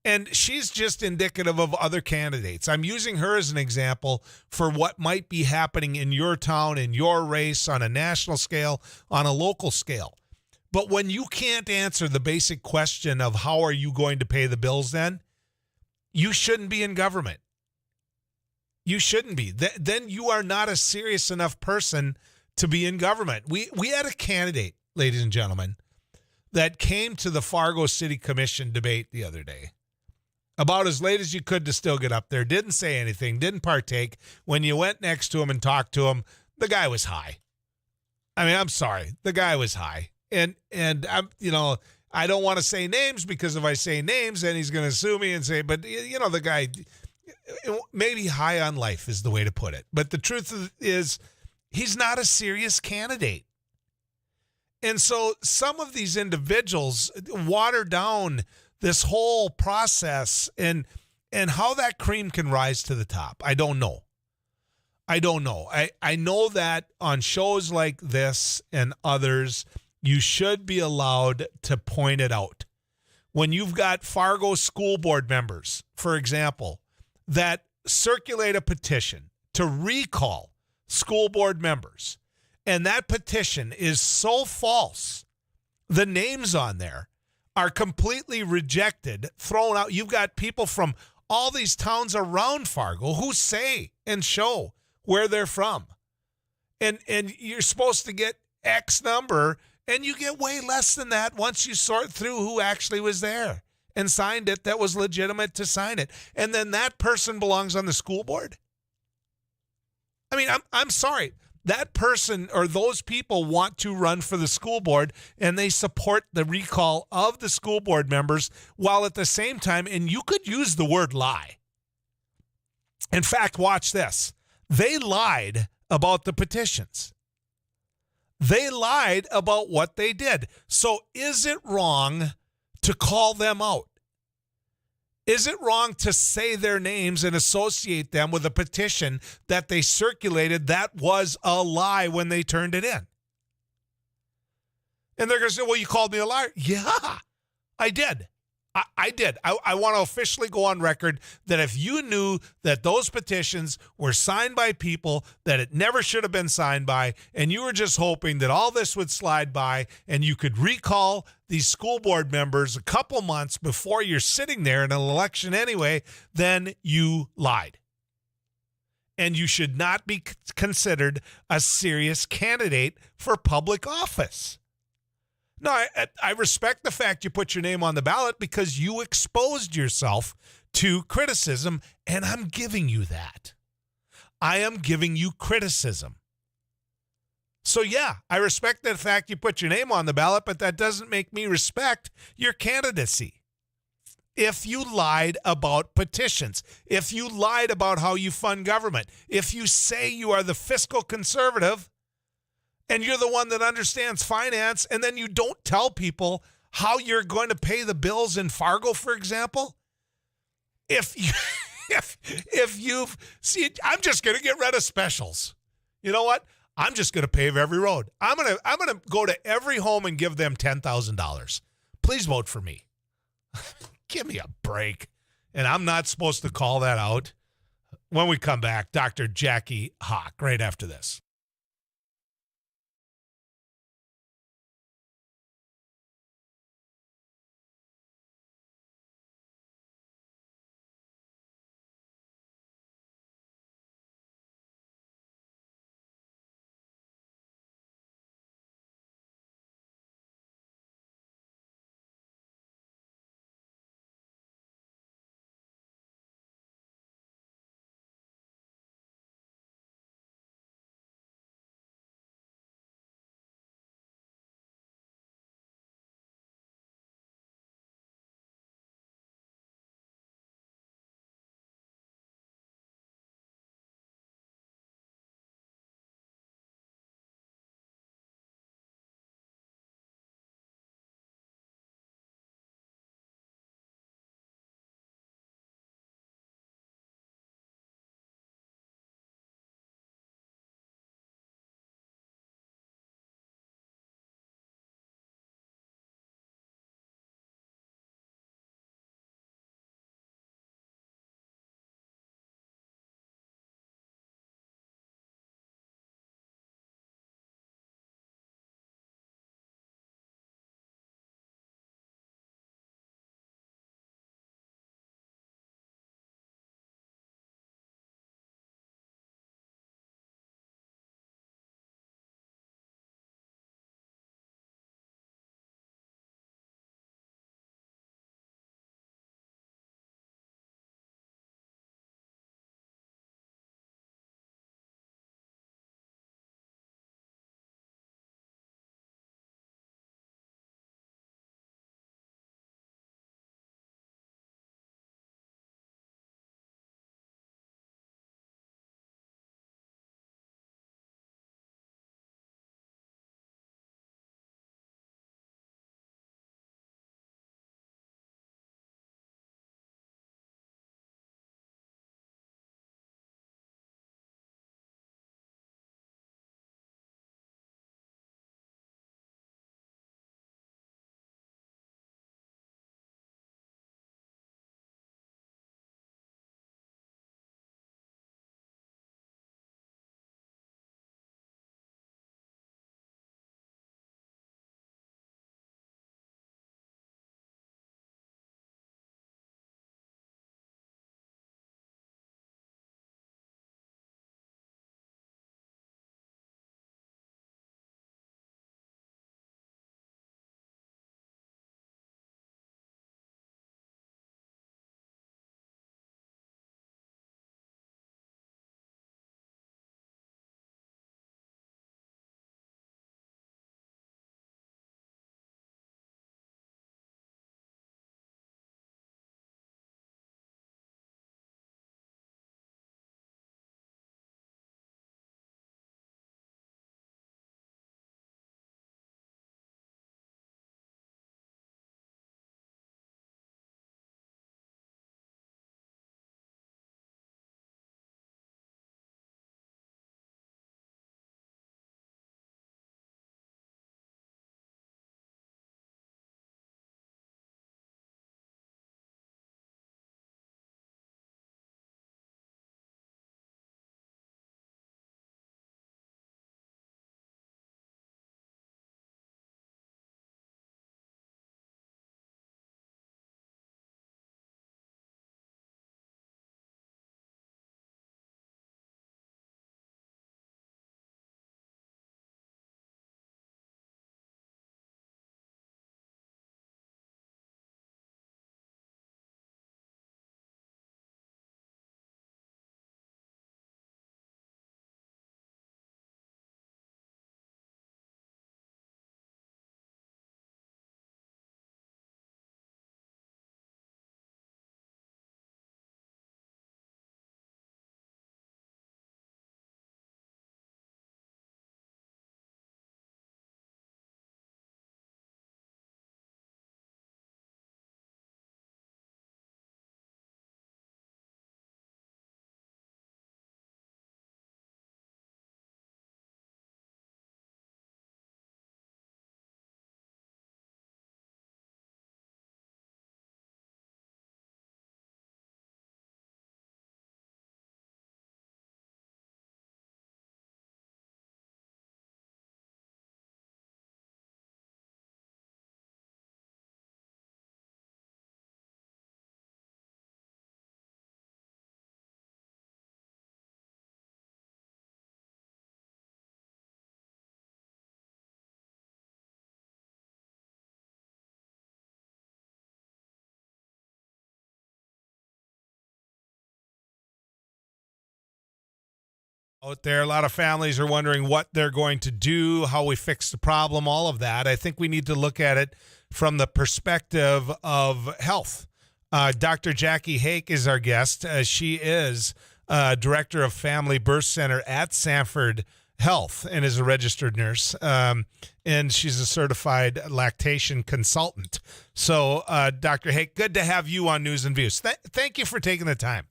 And she's just indicative of other candidates. I'm using her as an example for what might be happening in your town, in your race, on a national scale, on a local scale. But when you can't answer the basic question of how are you going to pay the bills then, you shouldn't be in government. You shouldn't be. Then you are not a serious enough person to be in government. We had a candidate, ladies and gentlemen, that came to the Fargo City Commission debate the other day. About as late as you could to still get up there, didn't say anything, didn't partake. When you went next to him and talked to him, the guy was high. I mean, I'm sorry. The guy was high. And I'm, I don't want to say names because if I say names, then he's going to sue me and say, but the guy, maybe high on life is the way to put it. But the truth is he's not a serious candidate. And so some of these individuals water down this whole process and how that cream can rise to the top. I don't know. I know that on shows like this and others, you should be allowed to point it out. When you've got Fargo school board members, for example, that circulate a petition to recall school board members, and that petition is so false, the names on there are completely rejected, thrown out. You've got people from all these towns around Fargo who say and show where they're from. And you're supposed to get X number, and you get way less than that once you sort through who actually was there and signed it that was legitimate to sign it. And then that person belongs on the school board. I mean, I'm sorry. That person or those people want to run for the school board, and they support the recall of the school board members while at the same time, and you could use the word lie. In fact, watch this. They lied about the petitions. They lied about what they did. So is it wrong to call them out? Is it wrong to say their names and associate them with a petition that they circulated that was a lie when they turned it in? And they're going to say, well, you called me a liar. Yeah, I did. I did. I want to officially go on record that if you knew that those petitions were signed by people that it never should have been signed by, and you were just hoping that all this would slide by and you could recall these school board members a couple months before you're sitting there in an election anyway, then you lied. And you should not be considered a serious candidate for public office. No, I respect the fact you put your name on the ballot because you exposed yourself to criticism, and I'm giving you that. I am giving you criticism. So, yeah, I respect the fact you put your name on the ballot, but that doesn't make me respect your candidacy. If you lied about petitions, if you lied about how you fund government, if you say you are the fiscal conservative, and you're the one that understands finance, and then you don't tell people how you're going to pay the bills in Fargo, for example. If you've I'm just going to get rid of specials. You know what? I'm just going to pave every road. I'm going to go to every home and give them $10,000. Please vote for me. Give me a break. And I'm not supposed to call that out. When we come back, Dr. Jackie Hawk, right after this. out there. A lot of families are wondering what they're going to do, how we fix the problem, all of that. I think we need to look at it from the perspective of health. Dr. Jackie Hake is our guest. She is Director of Family Birth Center at Sanford Health and is a registered nurse. And she's a certified lactation consultant. So, Dr. Hake, good to have you on News and Views. Thank you for taking the time.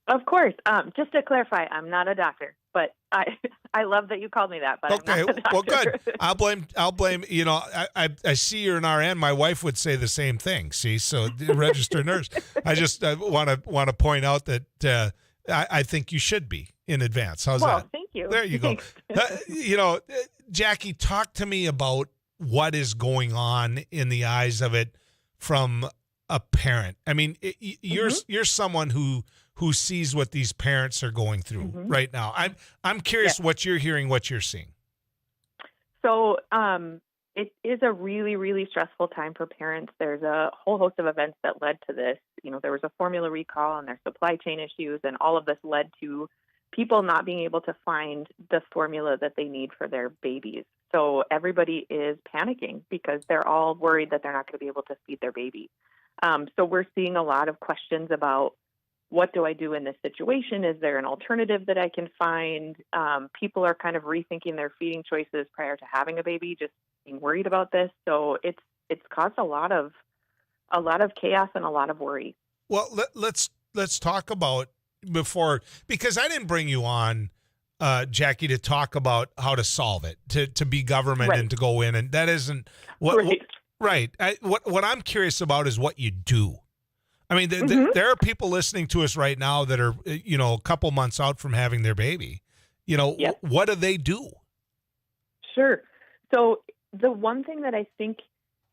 Of course. Just to clarify, I'm not a doctor, but I love that you called me that. But okay, I'm not a doctor. Well, good. I'll blame. You know, I see you're an RN. My wife would say the same thing. See, so registered nurse. I just want to point out that I think you should be in advance. How's that? Well, thank you. There you go. You know, Jackie, talk to me about what is going on in the eyes of it from a parent. I mean, you're someone who sees what these parents are going through right now. I'm curious what you're hearing, what you're seeing. So it is a really, really stressful time for parents. There's a whole host of events that led to this. You know, there was a formula recall and there's supply chain issues, and all of this led to people not being able to find the formula that they need for their babies. So everybody is panicking because they're all worried that they're not going to be able to feed their baby. So we're seeing a lot of questions about, what do I do in this situation? Is there an alternative that I can find? People are kind of rethinking their feeding choices prior to having a baby, just being worried about this. So it's caused a lot of chaos and a lot of worry. Well, let's talk about because I didn't bring you on, Jackie, to talk about how to solve it, to be government and to go in, and that isn't what. Right. What I'm curious about is what you do. I mean, there are people listening to us right now that are, you know, a couple months out from having their baby. You know, what do they do? Sure. So the one thing that I think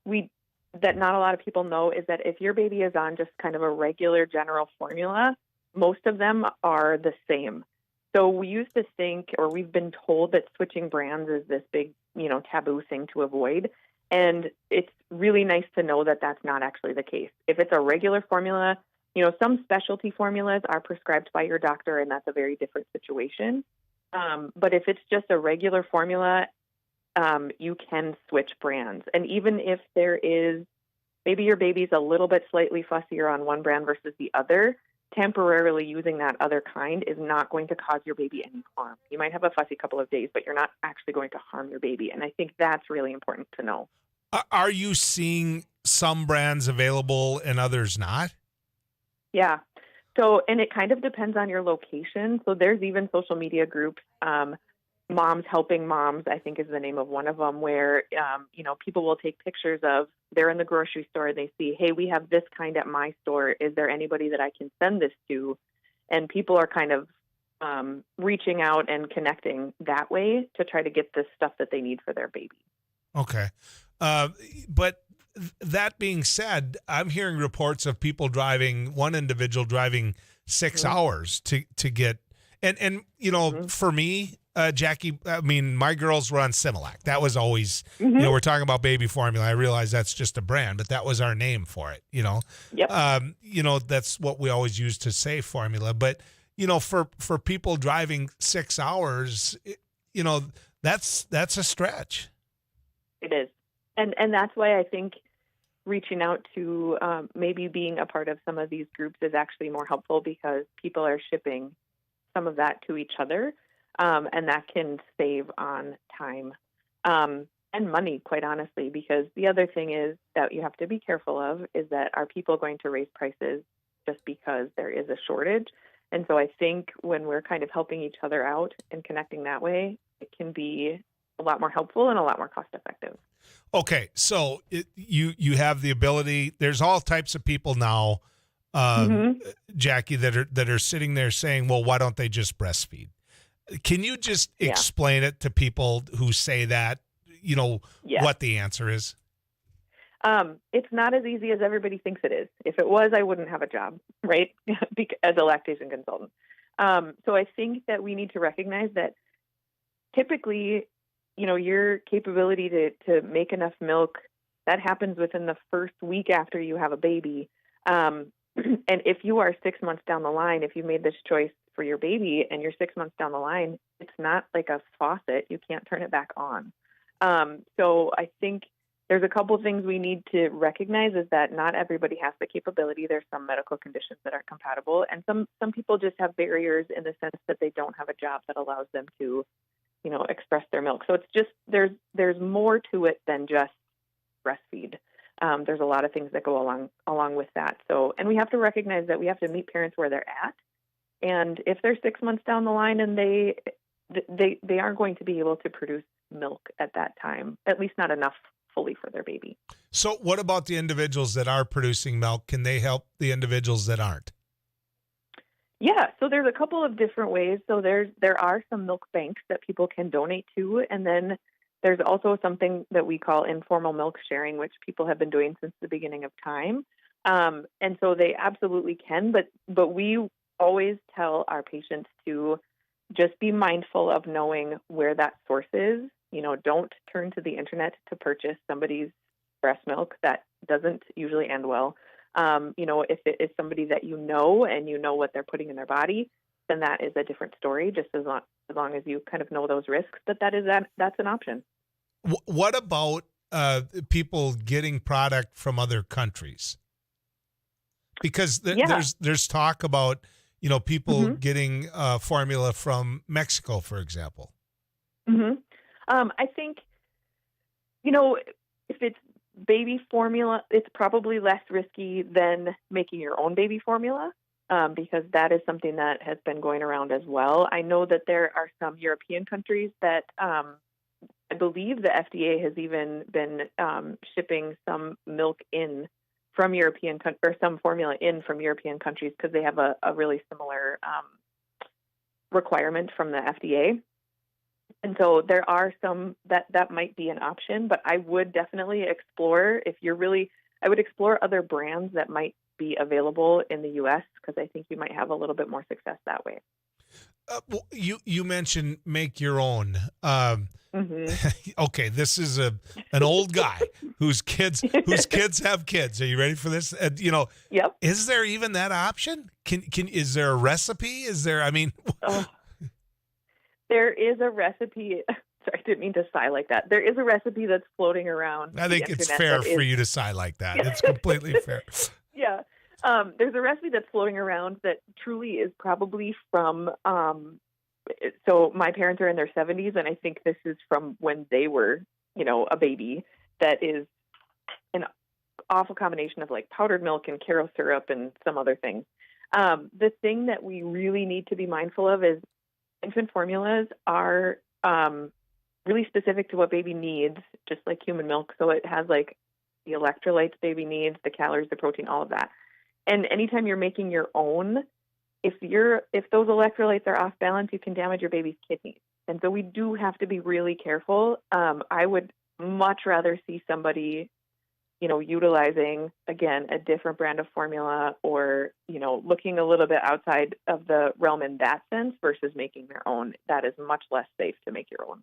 that not a lot of people know is that if your baby is on just kind of a regular general formula, most of them are the same. So we used to think, or we've been told, that switching brands is this big, you know, taboo thing to avoid. And it's really nice to know that that's not actually the case. If it's a regular formula, you know, some specialty formulas are prescribed by your doctor, and that's a very different situation. But if it's just a regular formula, you can switch brands. And even if there is, maybe your baby's a little bit slightly fussier on one brand versus the other, temporarily using that other kind is not going to cause your baby any harm. You might have a fussy couple of days, but you're not actually going to harm your baby. And I think that's really important to know. Are you seeing some brands available and others not? Yeah. So, and it kind of depends on your location. So there's even social media groups, Moms Helping Moms, I think is the name of one of them, where, you know, people will take pictures of, they're in the grocery store, they see, hey, we have this kind at my store. Is there anybody that I can send this to? And people are kind of reaching out and connecting that way to try to get the stuff that they need for their baby. Okay. But that being said, I'm hearing reports of people one individual driving 6 hours to get, and you know, for me, Jackie, I mean, my girls were on Similac. That was always, you know, we're talking about baby formula. I realize that's just a brand, but that was our name for it, you know. You know, that's what we always used to say formula. But, you know, for people driving 6 hours, you know, that's a stretch. It is. And that's why I think reaching out to maybe being a part of some of these groups is actually more helpful, because people are shipping some of that to each other, and that can save on time and money, quite honestly, because the other thing is that you have to be careful of is that are people going to raise prices just because there is a shortage? And so I think when we're kind of helping each other out and connecting that way, it can be a lot more helpful and a lot more cost effective. Okay, so you have the ability. There's all types of people now, Jackie, that are sitting there saying, "Well, why don't they just breastfeed?" Can you just explain it to people who say that? You know what the answer is. It's not as easy as everybody thinks it is. If it was, I wouldn't have a job, right? As a lactation consultant. So I think that we need to recognize that typically, you know, your capability to make enough milk, that happens within the first week after you have a baby. And if you are 6 months down the line, if you made this choice for your baby and you're 6 months down the line, it's not like a faucet. You can't turn it back on. So I think there's a couple of things we need to recognize is that not everybody has the capability. There's some medical conditions that aren't compatible, and some people just have barriers in the sense that they don't have a job that allows them to, express their milk. So it's just there's more to it than just breastfeed. There's a lot of things that go along with that. So, and we have to recognize that we have to meet parents where they're at. And if they're 6 months down the line and they aren't going to be able to produce milk at that time, at least not enough fully for their baby. So what about the individuals that are producing milk? Can they help the individuals that aren't? Yeah, so there's a couple of different ways. So there are some milk banks that people can donate to, and then there's also something that we call informal milk sharing, which people have been doing since the beginning of time. And so they absolutely can, but we always tell our patients to just be mindful of knowing where that source is. Don't turn to the internet to purchase somebody's breast milk. That doesn't usually end well. If it is somebody that and you know what they're putting in their body, then that is a different story, just as long as you kind of know those risks. But that's an option. What about people getting product from other countries? Because there's talk about, people getting formula from Mexico, for example. Mm-hmm. I think, if it's baby formula, it's probably less risky than making your own baby formula, because that is something that has been going around as well. I know that there are some European countries that I believe the FDA has even been shipping some milk in from European or some formula in from European countries because they have a really similar requirement from the FDA. And so there are some that might be an option, but I would definitely explore I would explore other brands that might be available in the U.S. because I think you might have a little bit more success that way. You mentioned make your own. Mm-hmm. Okay, this is an old guy whose kids have kids. Are you ready for this? Yep. Is there even that option? Is there a recipe? There is a recipe. Sorry, I didn't mean to sigh like that. There is a recipe that's floating around. I think it's fair for you to sigh like that. It's completely fair. Yeah. There's a recipe that's floating around that truly is probably from, so my parents are in their 70s, and I think this is from when they were, a baby, that is an awful combination of like powdered milk and Caro syrup and some other things. The thing that we really need to be mindful of is infant formulas are really specific to what baby needs, just like human milk. So it has like the electrolytes baby needs, the calories, the protein, all of that. And anytime you're making your own, if those electrolytes are off balance, you can damage your baby's kidneys. And so we do have to be really careful. I would much rather see somebody, utilizing, again, a different brand of formula or, looking a little bit outside of the realm in that sense versus making their own. That is much less safe to make your own.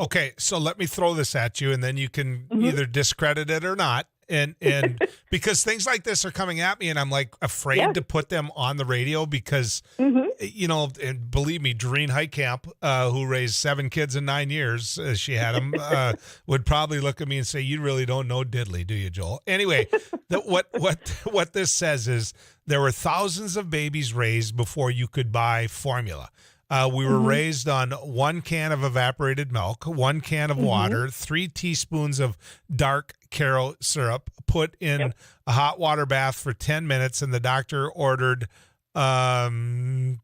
Okay, so let me throw this at you, and then you can either discredit it or not. And because things like this are coming at me, and I'm like afraid to put them on the radio because, and believe me, Doreen Heitkamp, who raised 7 kids in 9 years, she had them, would probably look at me and say, "You really don't know diddly, do you, Joel?" Anyway, what this says is there were thousands of babies raised before you could buy formula. We were raised on 1 can of evaporated milk, 1 can of water, 3 teaspoons of dark Caro syrup, put in a hot water bath for 10 minutes, and the doctor ordered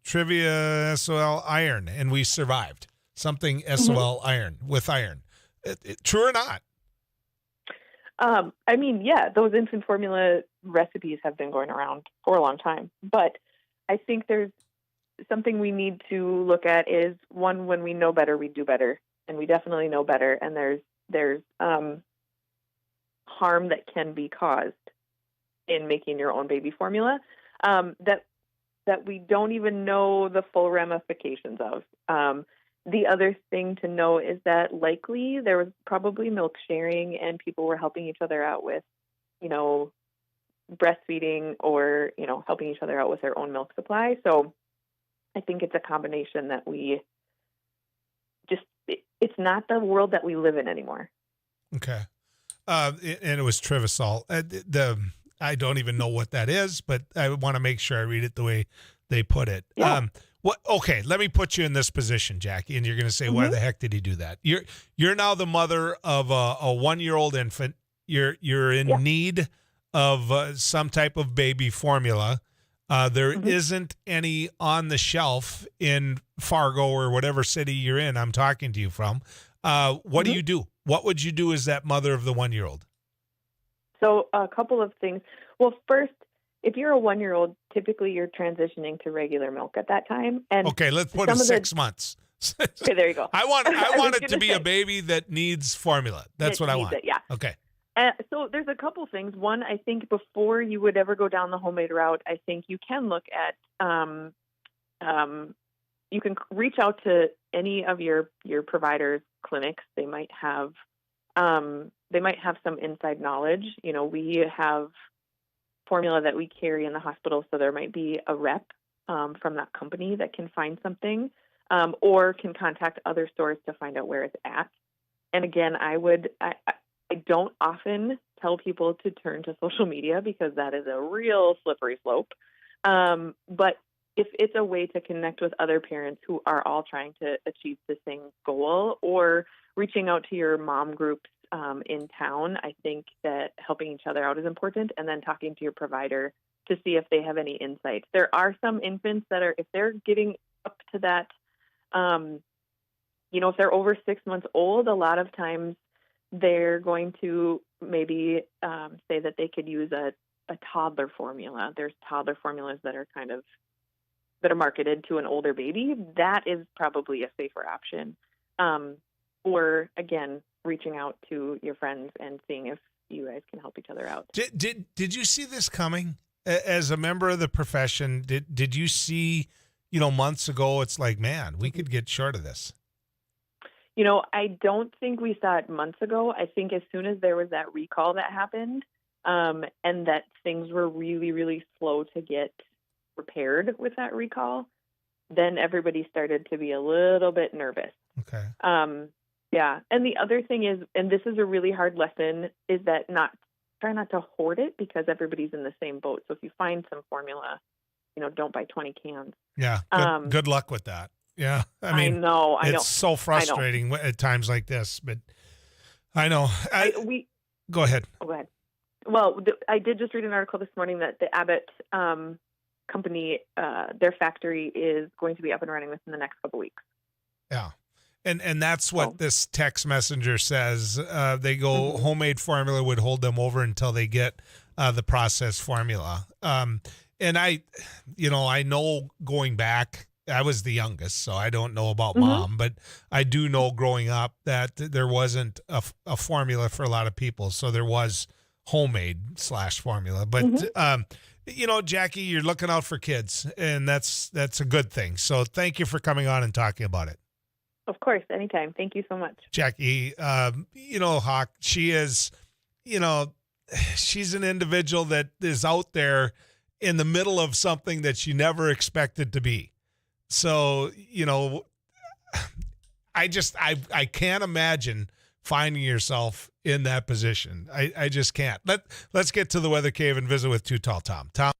Trivia SOL iron, and we survived. Something SOL iron, with iron. True or not? Those infant formula recipes have been going around for a long time. But I think there's something we need to look at is, one, when we know better, we do better. And we definitely know better. And there's harm that can be caused in making your own baby formula that we don't even know the full ramifications of. The other thing to know is that likely there was probably milk sharing and people were helping each other out with, breastfeeding or, helping each other out with their own milk supply. So I think it's a combination that we just, it's not the world that we live in anymore. Okay. And it was Trivisol. I don't even know what that is, but I want to make sure I read it the way they put it. Yeah. Okay, let me put you in this position, Jackie, and you're going to say, why the heck did he do that? You're now the mother of a 1-year-old infant. You're in need of some type of baby formula. There isn't any on the shelf in Fargo or whatever city you're in. I'm talking to you from. What do you do? What would you do as that mother of the 1-year-old? So a couple of things. Well, first, if you're a 1-year-old, typically you're transitioning to regular milk at that time. And okay, let's put it 6 months. Okay, there you go. I want it to be a baby that needs formula. That's what I want. Yeah. Okay. So there's a couple things. One, I think before you would ever go down the homemade route, I think you can look at you can reach out to any of your providers' clinics. They might have some inside knowledge. You know, we have formula that we carry in the hospital, so there might be a rep from that company that can find something, or can contact other stores to find out where it's at. And again, I don't often tell people to turn to social media because that is a real slippery slope. But if it's a way to connect with other parents who are all trying to achieve the same goal, or reaching out to your mom groups in town, I think that helping each other out is important. And then talking to your provider to see if they have any insights. There are some infants that are, if they're getting up to that, if they're over 6 months old, a lot of times they're going to maybe say that they could use a toddler formula. There's toddler formulas that are marketed to an older baby. That is probably a safer option. Or again, reaching out to your friends and seeing if you guys can help each other out. Did you see this coming as a member of the profession? Did you see, months ago, it's like, man, we could get short of this? I don't think we saw it months ago. I think as soon as there was that recall that happened, and that things were really, really slow to get repaired with that recall, then everybody started to be a little bit nervous. Okay. Yeah. And the other thing is, and this is a really hard lesson, is that try not to hoard it because everybody's in the same boat. So if you find some formula, don't buy 20 cans. Yeah. Good luck with that. Yeah. I know. It's so frustrating at times like this, but I know. Go ahead. Go ahead. Well, I did just read an article this morning that the Abbott company, their factory is going to be up and running within the next couple weeks. Yeah. And that's what this text messenger says. They go, homemade formula would hold them over until they get the processed formula. And I know going back, I was the youngest, so I don't know about mom, but I do know growing up that there wasn't a formula for a lot of people. So there was homemade / formula. But, Jackie, you're looking out for kids, and that's a good thing. So thank you for coming on and talking about it. Of course, anytime. Thank you so much. Jackie, Hawk, she is, she's an individual that is out there in the middle of something that she never expected to be. So, I can't imagine finding yourself in that position. I just can't. Let's get to the Weather Cave and visit with Too Tall Tom. Tom.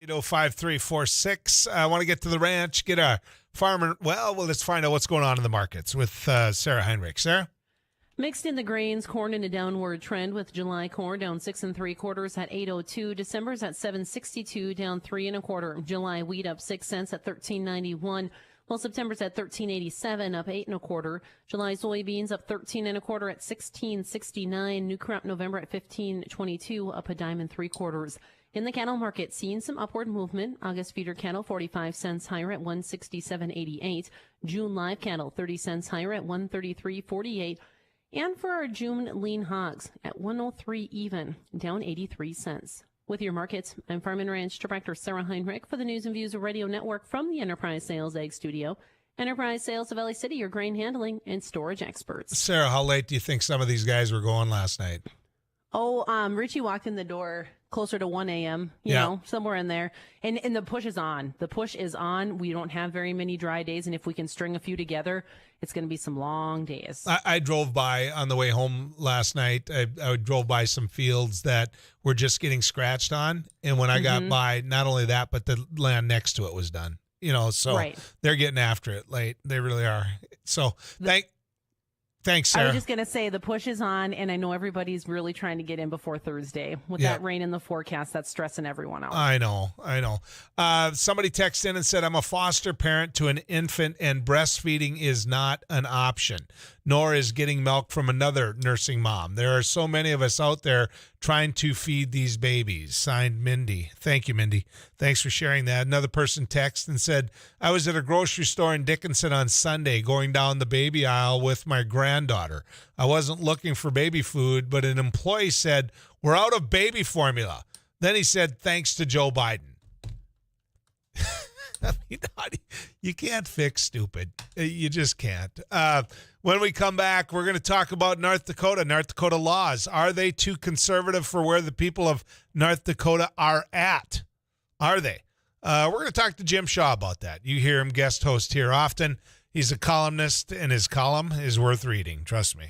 805-346. I want to get to the ranch, get a farmer. Well, let's find out what's going on in the markets with Sarah Heinrich. Sarah? Mixed in the grains, corn in a downward trend with July corn down 6 3/4 at 8.02. December's at 7.62, down 3 1/4. July wheat up 6 cents at 13.91. While September's at 13.87, up 8 1/4. July soybeans up 13 1/4 at 16.69. New crop November at 15.22, up a dime and 3/4. In the cattle market, seeing some upward movement. August feeder cattle 45 cents higher at 167.88. June live cattle 30 cents higher at 133.48. And for our June lean hogs at 103 even, down 83 cents. With your markets, I'm Farm and Ranch Director Sarah Heinrich for the News and Views Radio Network from the Enterprise Sales Egg Studio. Enterprise Sales of LA City, your grain handling and storage experts. Sarah, how late do you think some of these guys were going last night? Richie walked in the door closer to 1 a.m., you know, somewhere in there. And the push is on. The push is on. We don't have very many dry days, and if we can string a few together, it's going to be some long days. I drove by on the way home last night. I drove by some fields that were just getting scratched on. And when I got by, not only that, but the land next to it was done. You know, so they're getting after it late. They really are. So thanks, Sarah. I was just going to say the push is on, and I know everybody's really trying to get in before Thursday. With that rain in the forecast, that's stressing everyone out. I know. Somebody texted in and said, I'm a foster parent to an infant, and breastfeeding is not an option, nor is getting milk from another nursing mom. There are so many of us out there trying to feed these babies. Signed, Mindy. Thank you, Mindy. Thanks for sharing that. Another person texted and said, I was at a grocery store in Dickinson on Sunday going down the baby aisle with my granddaughter. I wasn't looking for baby food, but an employee said, we're out of baby formula. Then he said, thanks to Joe Biden. I mean, you can't fix stupid. You just can't. When we come back, we're going to talk about North Dakota laws. Are they too conservative for where the people of North Dakota are at? Are they? We're going to talk to Jim Shaw about that. You hear him guest host here often. He's a columnist, and his column is worth reading. Trust me.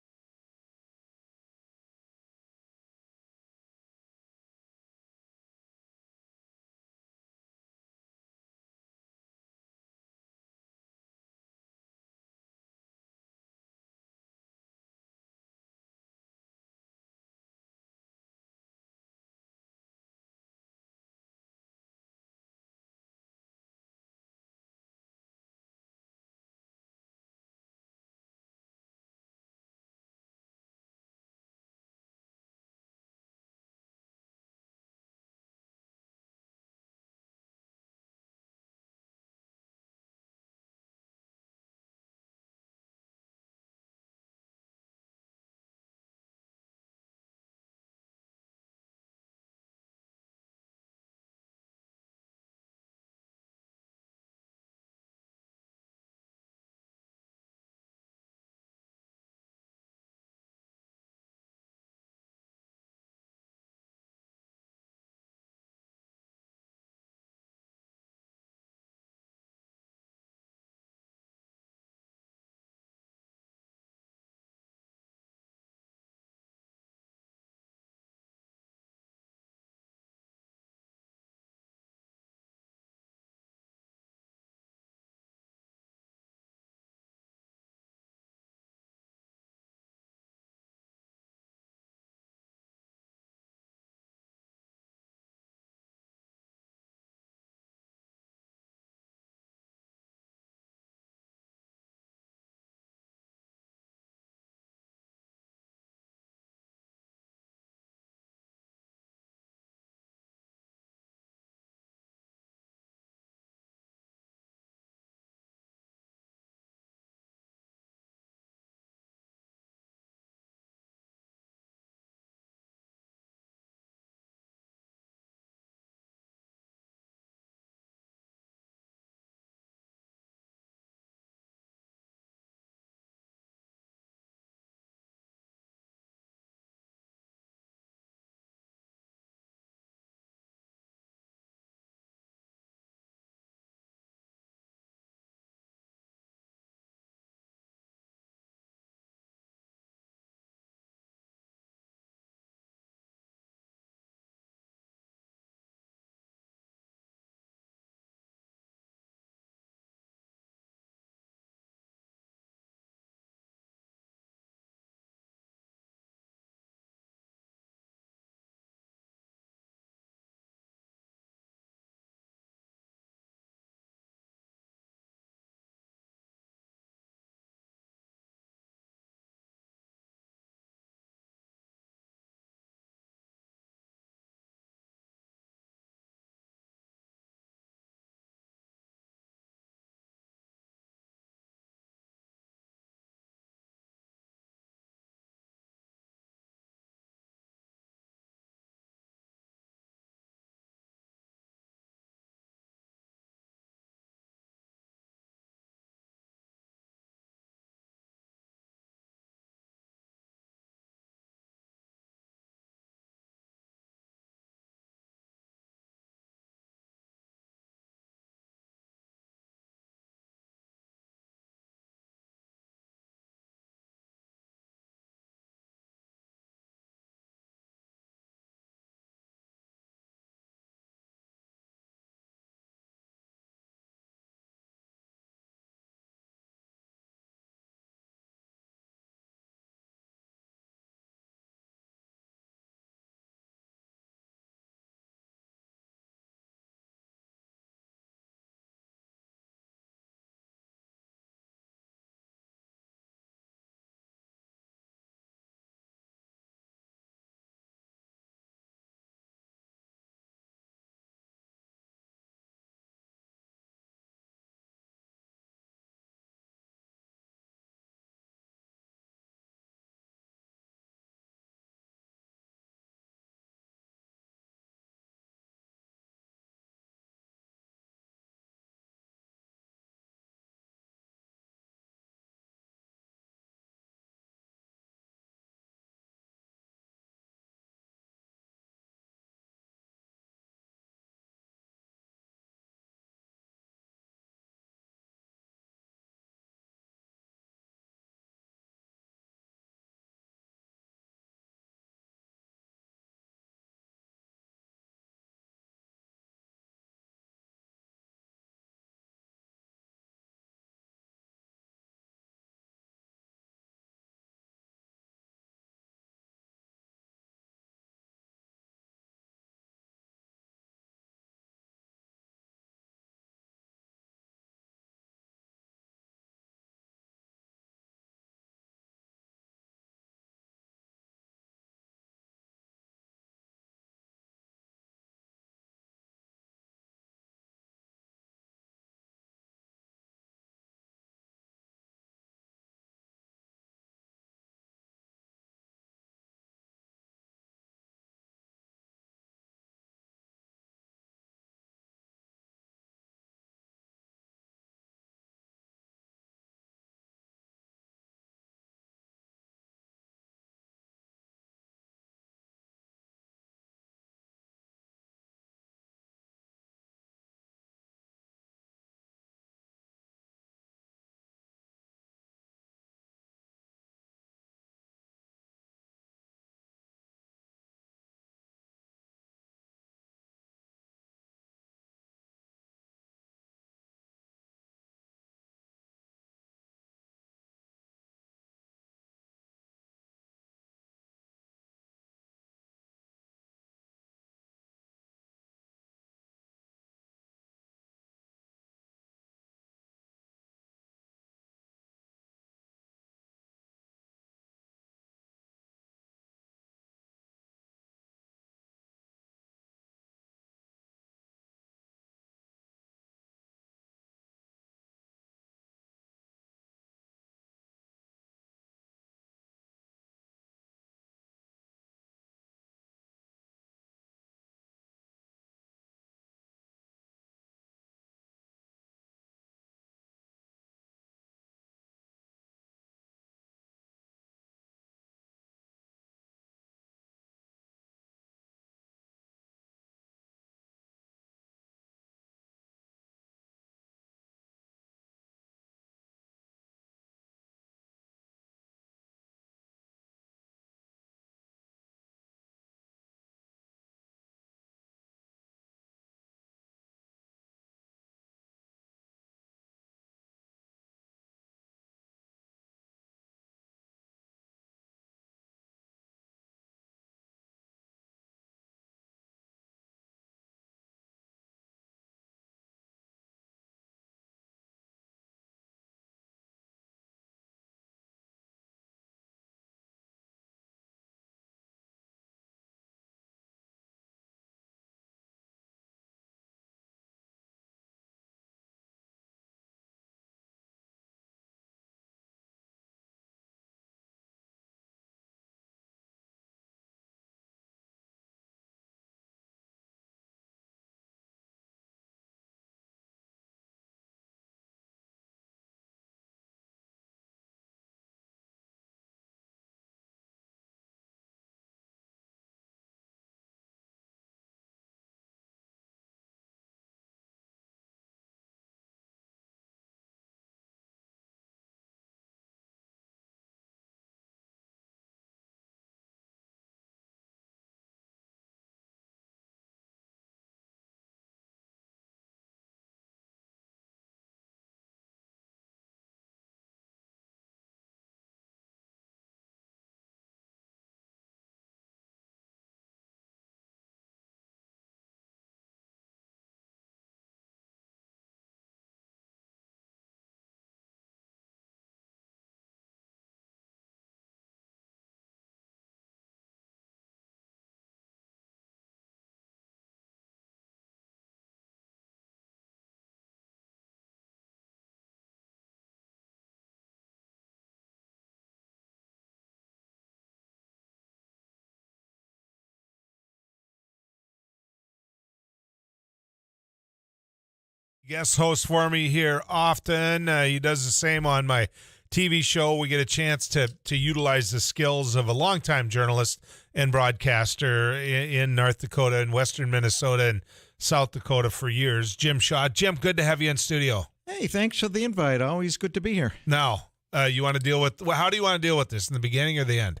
Guest host for me here often. He does the same on my TV show. We get a chance to utilize the skills of a longtime journalist and broadcaster in North Dakota and western Minnesota and South Dakota for years, Jim Shaw. Jim, good to have you in studio. Hey, thanks for the invite. Always good to be here. Now, you want to deal with, how do you want to deal with this, in the beginning or the end?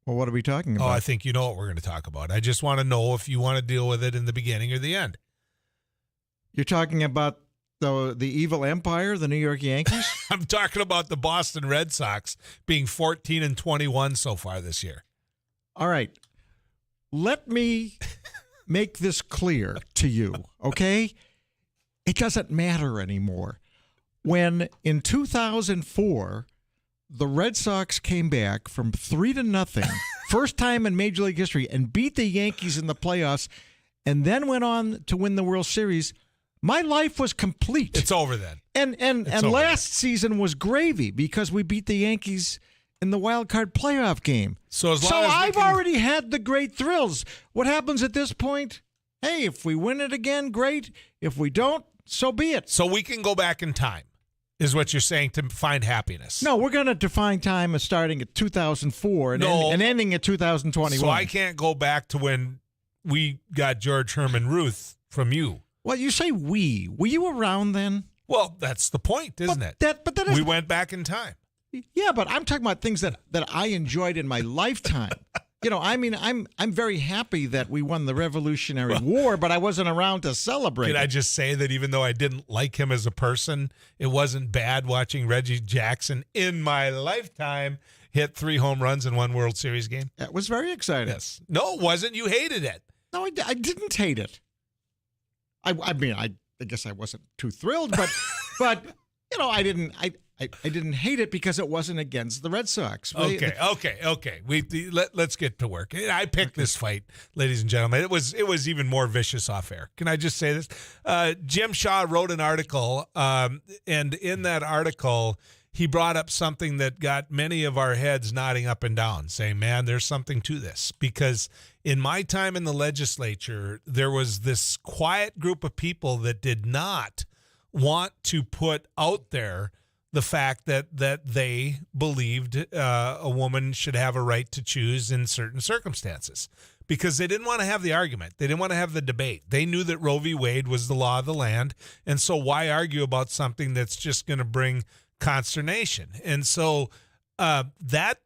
Well, what are we talking about? Oh, I think you know what we're going to talk about. I just want to know if you want to deal with it in the beginning or the end. You're talking about the evil empire, the New York Yankees? I'm talking about the Boston Red Sox being 14-21 so far this year. All right. Let me make this clear to you, okay? It doesn't matter anymore. When in 2004, the Red Sox came back from 3-0, first time in Major League history, and beat the Yankees in the playoffs, and then went on to win the World Series, my life was complete. It's over then. And last season was gravy because we beat the Yankees in the wild card playoff game. So I've already had the great thrills. What happens at this point? Hey, if we win it again, great. If we don't, so be it. So we can go back in time, is what you're saying, to find happiness. No, we're going to define time as starting at 2004 and ending at 2021. So I can't go back to when we got George Herman Ruth from you. Well, you say we. Were you around then? Well, that's the point, isn't it? We went back in time. Yeah, but I'm talking about things that I enjoyed in my lifetime. I mean, I'm very happy that we won the Revolutionary War, but I wasn't around to celebrate. Can I just say that even though I didn't like him as a person, it wasn't bad watching Reggie Jackson in my lifetime hit 3 home runs in one World Series game? That was very exciting. Yes. No, it wasn't. You hated it. No, I didn't hate it. I mean, I guess I wasn't too thrilled, but I didn't hate it because it wasn't against the Red Sox. Okay. Let's get to work. I picked this fight, ladies and gentlemen. It was even more vicious off air. Can I just say this? Jim Shaw wrote an article, and in that article, he brought up something that got many of our heads nodding up and down, saying, man, there's something to this. Because in my time in the legislature, there was this quiet group of people that did not want to put out there the fact that they believed a woman should have a right to choose in certain circumstances, because they didn't want to have the argument. They didn't want to have the debate. They knew that Roe v. Wade was the law of the land, and so why argue about something that's just going to bring consternation? And so that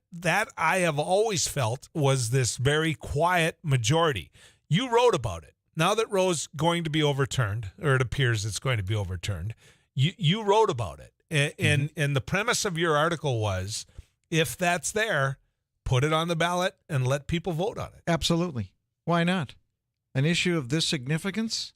I have always felt was this very quiet majority. You wrote about it. Now that Roe's going to be overturned, or it appears it's going to be overturned, you wrote about it. And the premise of your article was, if that's there, put it on the ballot and let people vote on it. Absolutely. Why not? An issue of this significance?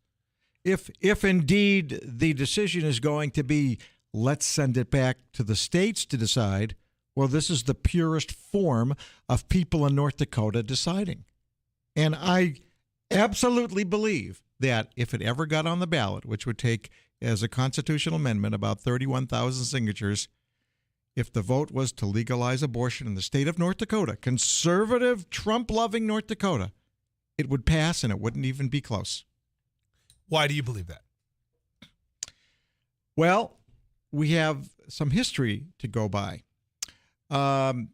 If indeed the decision is going to be, let's send it back to the states to decide, well, this is the purest form of people in North Dakota deciding. And I absolutely believe that if it ever got on the ballot, which would take, as a constitutional amendment, about 31,000 signatures, if the vote was to legalize abortion in the state of North Dakota, conservative, Trump-loving North Dakota, it would pass and it wouldn't even be close. Why do you believe that? Well, we have some history to go by. There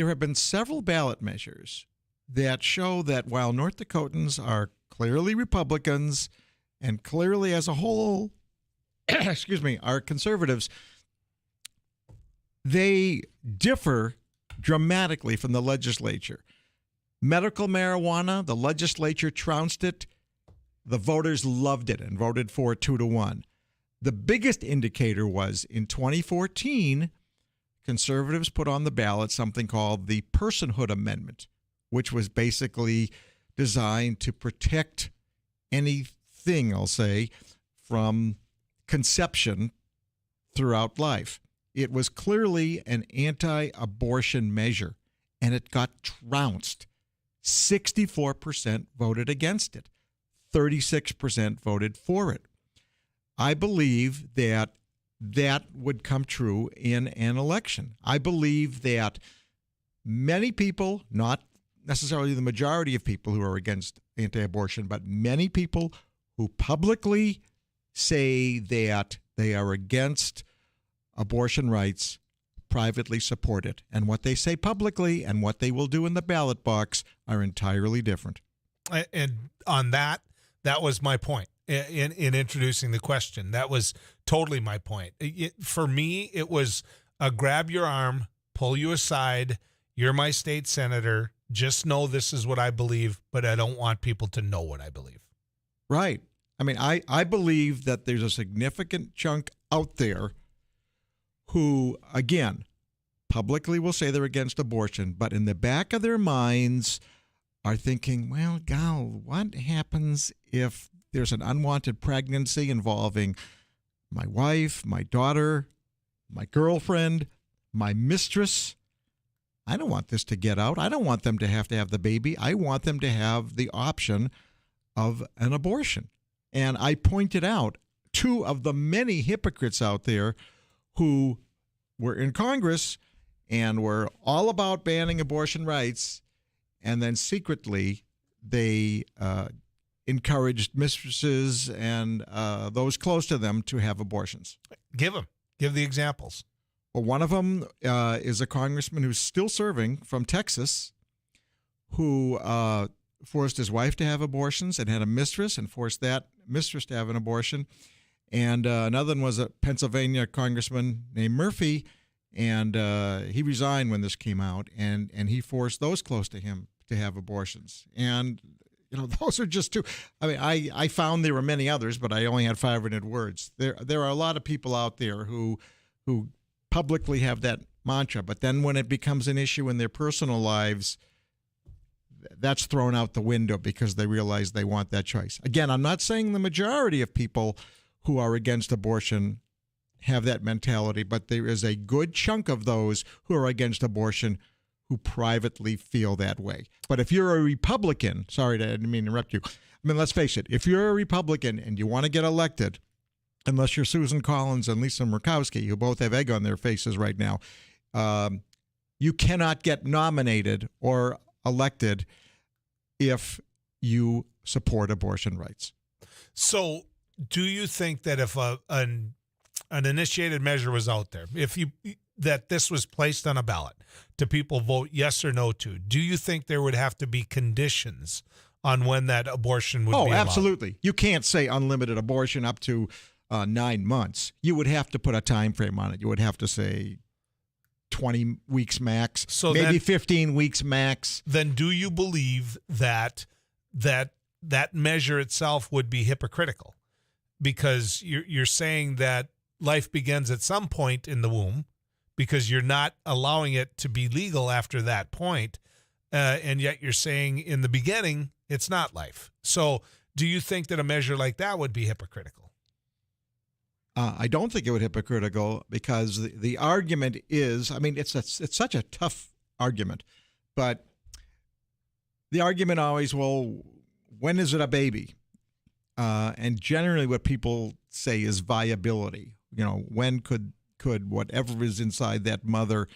have been several ballot measures that show that while North Dakotans are clearly Republicans and clearly as a whole, are conservatives, they differ dramatically from the legislature. Medical marijuana, the legislature trounced it. The voters loved it and voted for it 2-1. The biggest indicator was in 2014, conservatives put on the ballot something called the Personhood Amendment, which was basically designed to protect anything, I'll say, from conception throughout life. It was clearly an anti-abortion measure, and it got trounced. 64% voted against it. 36% voted for it. I believe that would come true in an election. I believe that many people, not necessarily the majority of people who are against anti-abortion, but many people who publicly say that they are against abortion rights, privately support it. And what they say publicly and what they will do in the ballot box are entirely different. And on that was my point in introducing the question. That was totally my point. For me, it was a grab your arm, pull you aside. You're my state senator. Just know this is what I believe, but I don't want people to know what I believe. Right. I mean, I believe that there's a significant chunk out there who, again, publicly will say they're against abortion, but in the back of their minds are thinking, well, gal, what happens if there's an unwanted pregnancy involving my wife, my daughter, my girlfriend, my mistress? I don't want this to get out. I don't want them to have the baby. I want them to have the option of an abortion. And I pointed out two of the many hypocrites out there who were in Congress and were all about banning abortion rights, and then secretly they encouraged mistresses and those close to them to have abortions. Give the examples. Well, one of them is a congressman who's still serving from Texas who forced his wife to have abortions and had a mistress and forced that mistress to have an abortion. And another one was a Pennsylvania congressman named Murphy, and he resigned when this came out, and he forced those close to him to have abortions. And, you know, those are just two. I mean, I found there were many others, but I only had 500 words. There are a lot of people out there who publicly have that mantra, but then when it becomes an issue in their personal lives, that's thrown out the window because they realize they want that choice. Again, I'm not saying the majority of people who are against abortion have that mentality, but there is a good chunk of those who are against abortion who privately feel that way. But if you're a Republican, sorry, I didn't mean to interrupt you. I mean, let's face it, if you're a Republican and you want to get elected, unless you're Susan Collins and Lisa Murkowski, who both have egg on their faces right now, you cannot get nominated or elected if you support abortion rights. So do you think that if an initiated measure was out there, that this was placed on a ballot to people vote yes or no to, do you think there would have to be conditions on when that abortion would be allowed? Oh, absolutely. You can't say unlimited abortion up to 9 months. You would have to put a time frame on it. You would have to say 20 weeks max, so maybe 15 weeks max. Then do you believe that measure itself would be hypocritical? Because you're saying that life begins at some point in the womb, because you're not allowing it to be legal after that point, and yet you're saying in the beginning it's not life. So do you think that a measure like that would be hypocritical? I don't think it would be hypocritical because the argument is, I mean, it's such a tough argument, but the argument always, well, when is it a baby? And generally what people say is viability. You know, when could whatever is inside that mother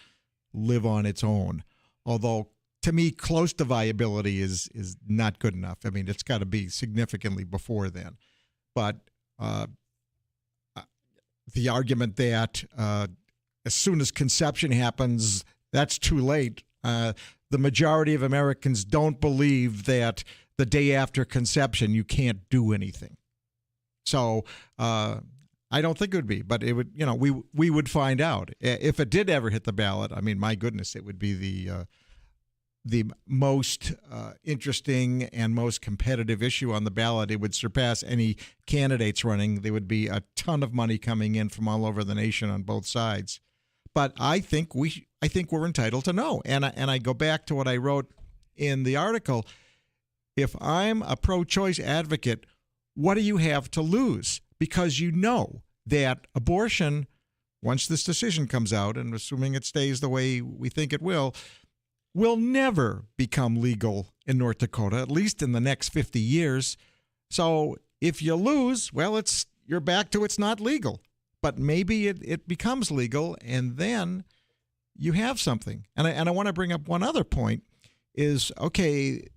live on its own? Although, to me, close to viability is not good enough. I mean, it's got to be significantly before then. But the argument that as soon as conception happens, that's too late. The majority of Americans don't believe that the day after conception you can't do anything. So I don't think it would be, but it would. You know, we would find out if it did ever hit the ballot. I mean, my goodness, it would be the most interesting and most competitive issue on the ballot. It would surpass any candidates running. There would be a ton of money coming in from all over the nation on both sides. But I think we're entitled to know. And I go back to what I wrote in the article. If I'm a pro-choice advocate, what do you have to lose? Because you know that abortion, once this decision comes out, and assuming it stays the way we think it will never become legal in North Dakota, at least in the next 50 years. So if you lose, well, you're back to it's not legal. But maybe it becomes legal, and then you have something. And I want to bring up one other point is, okay,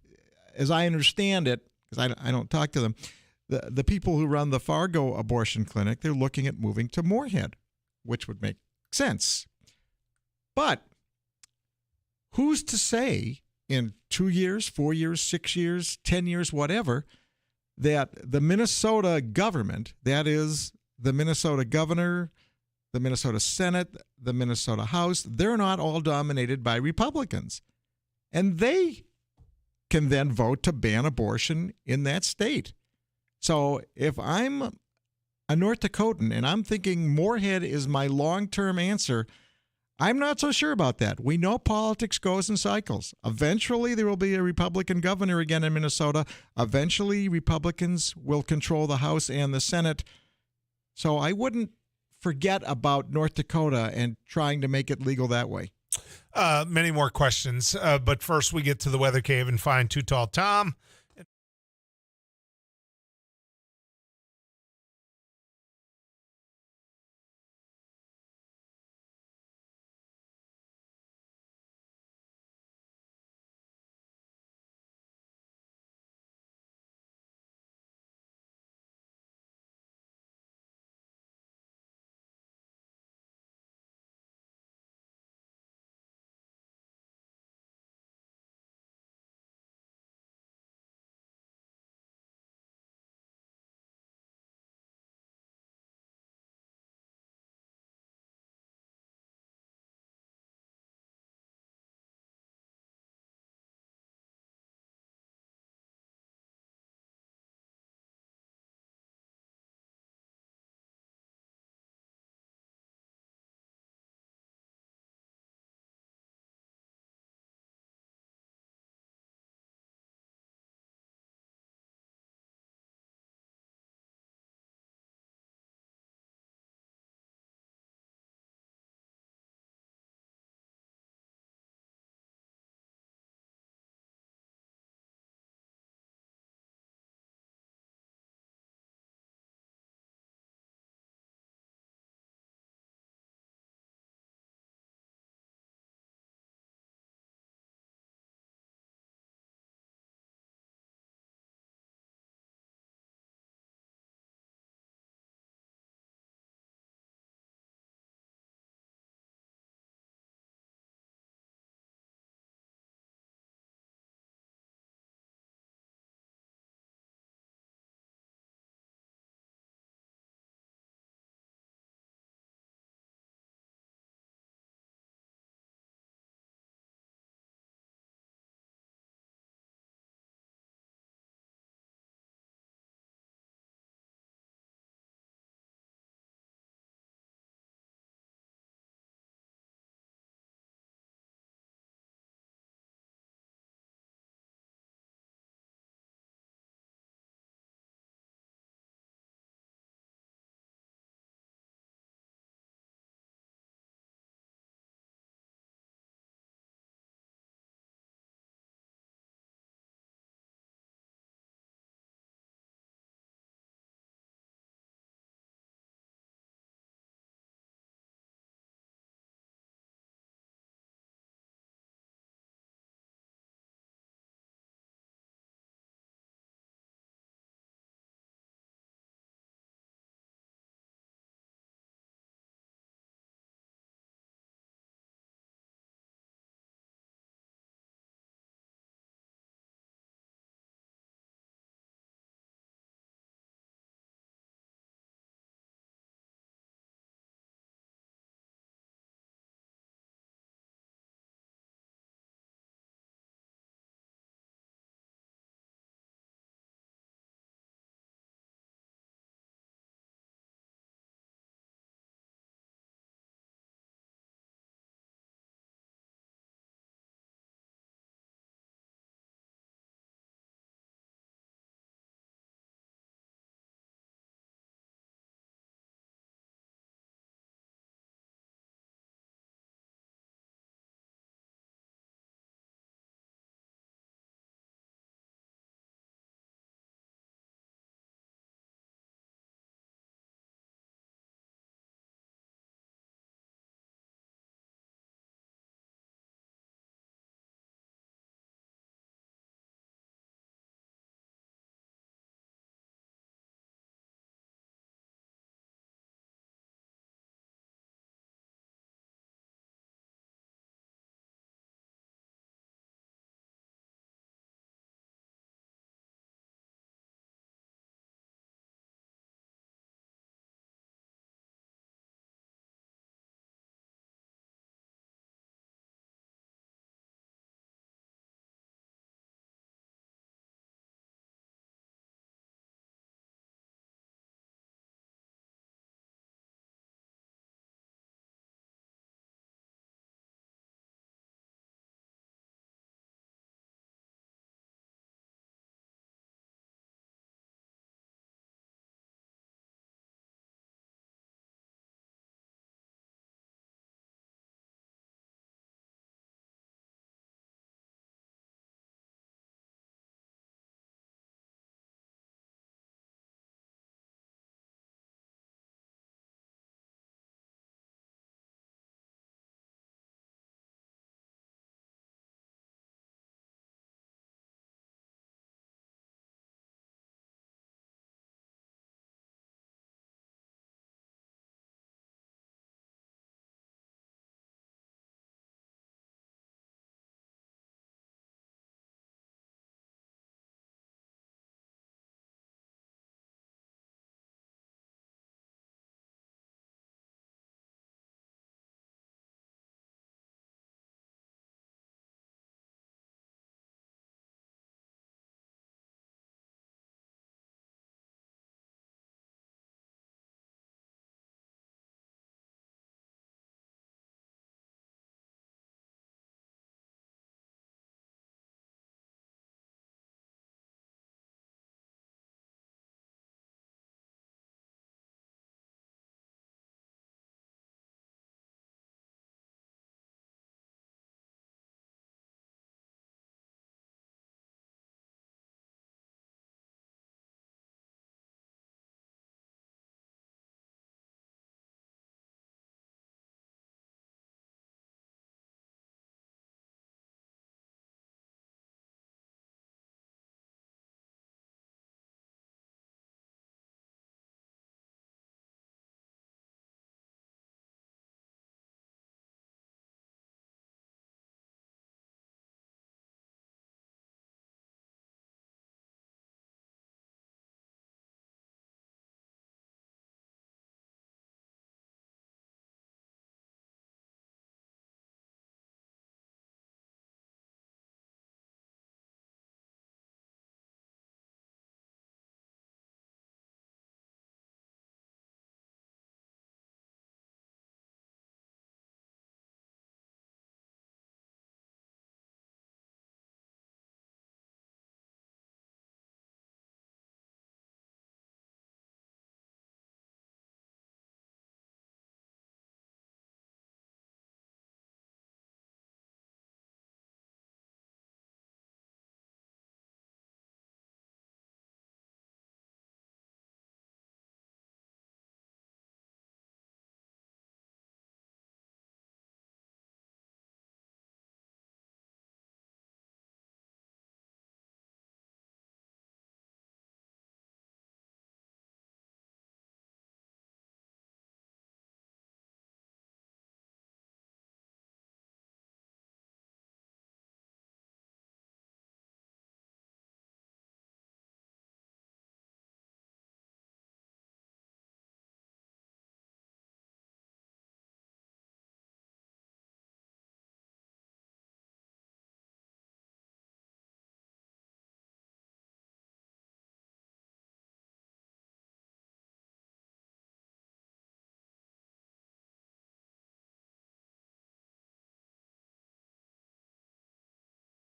as I understand it, because I don't talk to them, the people who run the Fargo abortion clinic, they're looking at moving to Moorhead, which would make sense. But who's to say in 2 years, 4 years, 6 years, 10 years, whatever, that the Minnesota government, that is the Minnesota governor, the Minnesota Senate, the Minnesota House, they're not all dominated by Republicans. And they can then vote to ban abortion in that state. So if I'm a North Dakotan and I'm thinking Moorhead is my long-term answer, I'm not so sure about that. We know politics goes in cycles. Eventually, there will be a Republican governor again in Minnesota. Eventually, Republicans will control the House and the Senate. So I wouldn't forget about North Dakota and trying to make it legal that way. Many more questions, but first we get to the weather cave and find Too Tall Tom.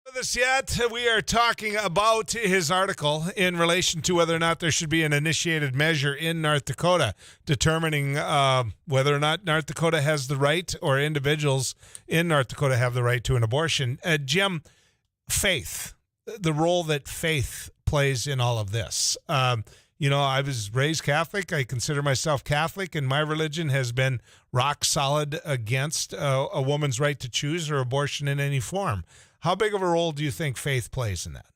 With us yet, we are talking about his article in relation to whether or not there should be an initiated measure in North Dakota determining whether or not North Dakota has the right, or individuals in North Dakota have the right to an abortion. Jim, faith, the role that faith plays in all of this. I was raised Catholic. I consider myself Catholic, and my religion has been rock solid against a woman's right to choose or abortion in any form. How big of a role do you think faith plays in that?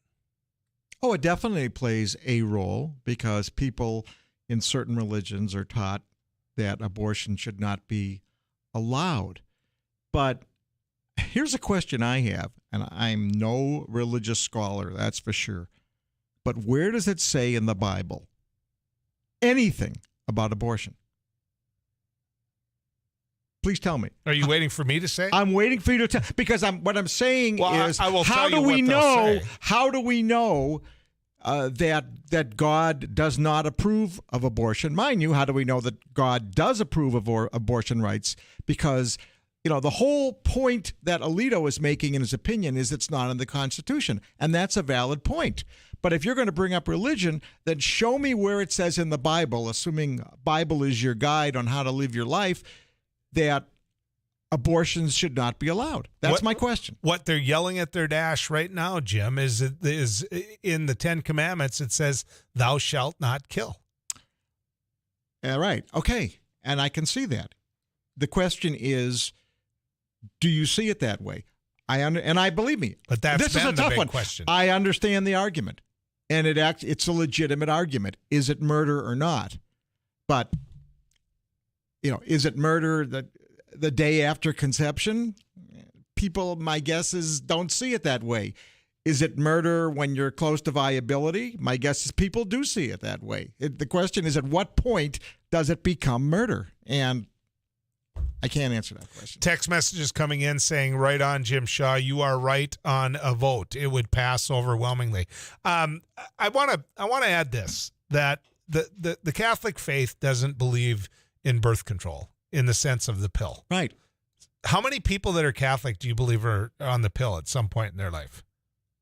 Oh, it definitely plays a role, because people in certain religions are taught that abortion should not be allowed. But here's a question I have, and I'm no religious scholar, that's for sure. But where does it say in the Bible anything about abortion? Please tell me. Are you waiting for me to say? I'm waiting for you to tell, because what I'm saying is, I will how tell do you we what know? they'll say. How do we know that God does not approve of abortion? Mind you, how do we know that God does approve of abortion rights? Because the whole point that Alito is making in his opinion is it's not in the Constitution, and that's a valid point. But if you're going to bring up religion, then show me where it says in the Bible, assuming Bible is your guide on how to live your life, that abortions should not be allowed. That's my question. What they're yelling at their dash right now, Jim, is in the 10 Commandments, it says, "Thou shalt not kill." All right. Okay. And I can see that. The question is, do you see it that way? I believe me. But this is a tough big one. Question. I understand the argument, and it's a legitimate argument. Is it murder or not? But is it murder the day after conception? People, my guess is, don't see it that way. Is it murder when you're close to viability? My guess is people do see it that way. The question is, at what point does it become murder? And I can't answer that question. Text messages coming in saying, "Right on, Jim Shaw. You are right on a vote. It would pass overwhelmingly." I want to add this, that the Catholic faith doesn't believe in birth control in the sense of the pill. Right. How many people that are Catholic do you believe are on the pill at some point in their life?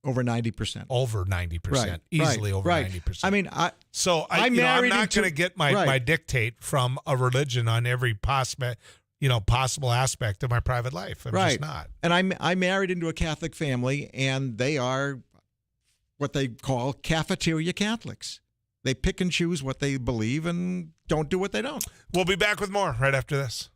Over 90%. Over 90%. Easily over 90%. I mean, I'm not going to get my dictate from a religion on every possible aspect of my private life. I'm just not. And I married into a Catholic family, and they are what they call cafeteria Catholics. They pick and choose what they believe and don't do what they don't. We'll be back with more right after this.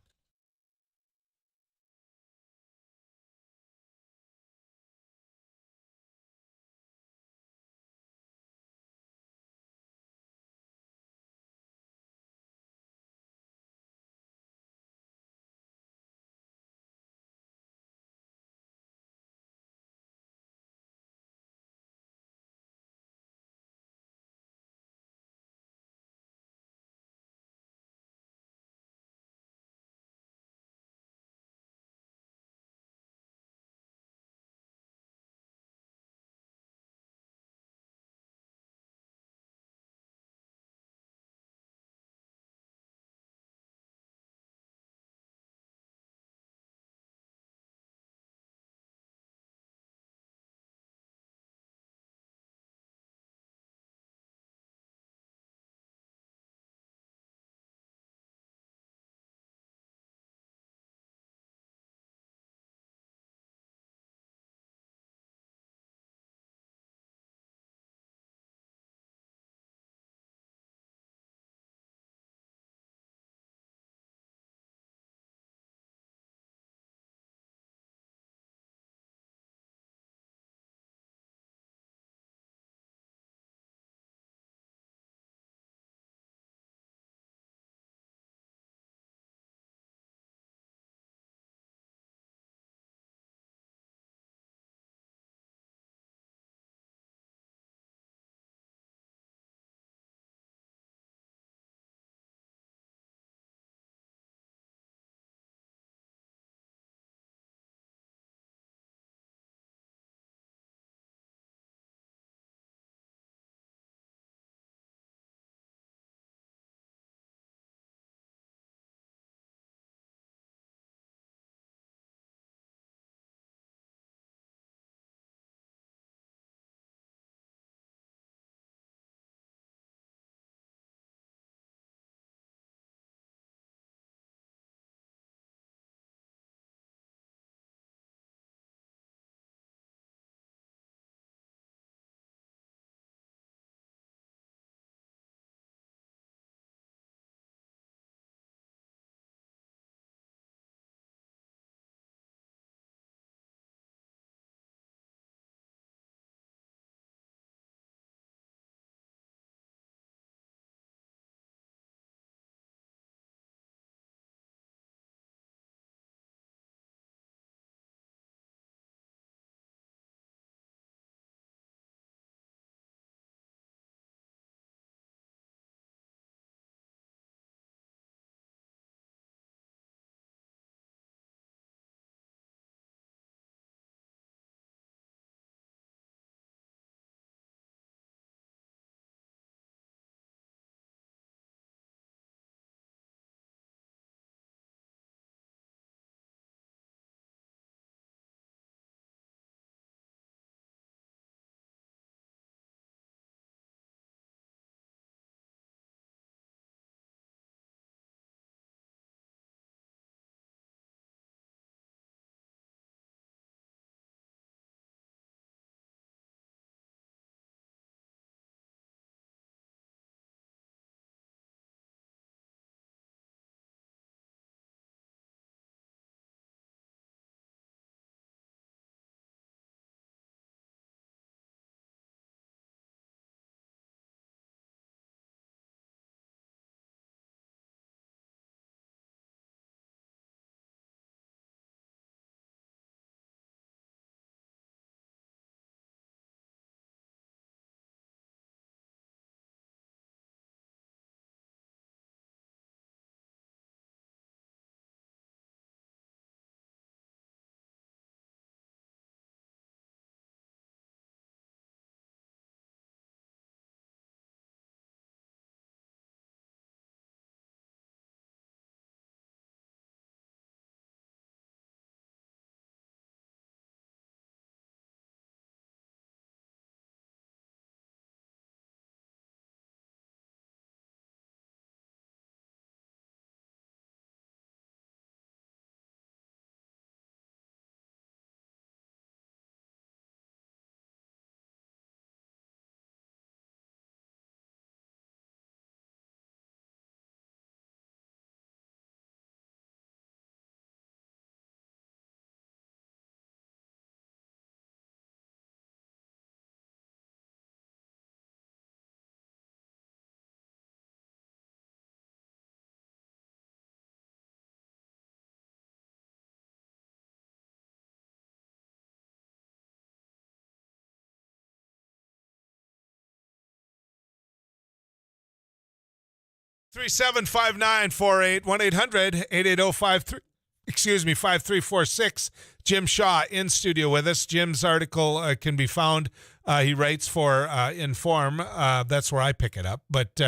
375948 1-800-880-5346. Jim Shaw in studio with us. Jim's article can be found. He writes for Inform. That's where I pick it up. But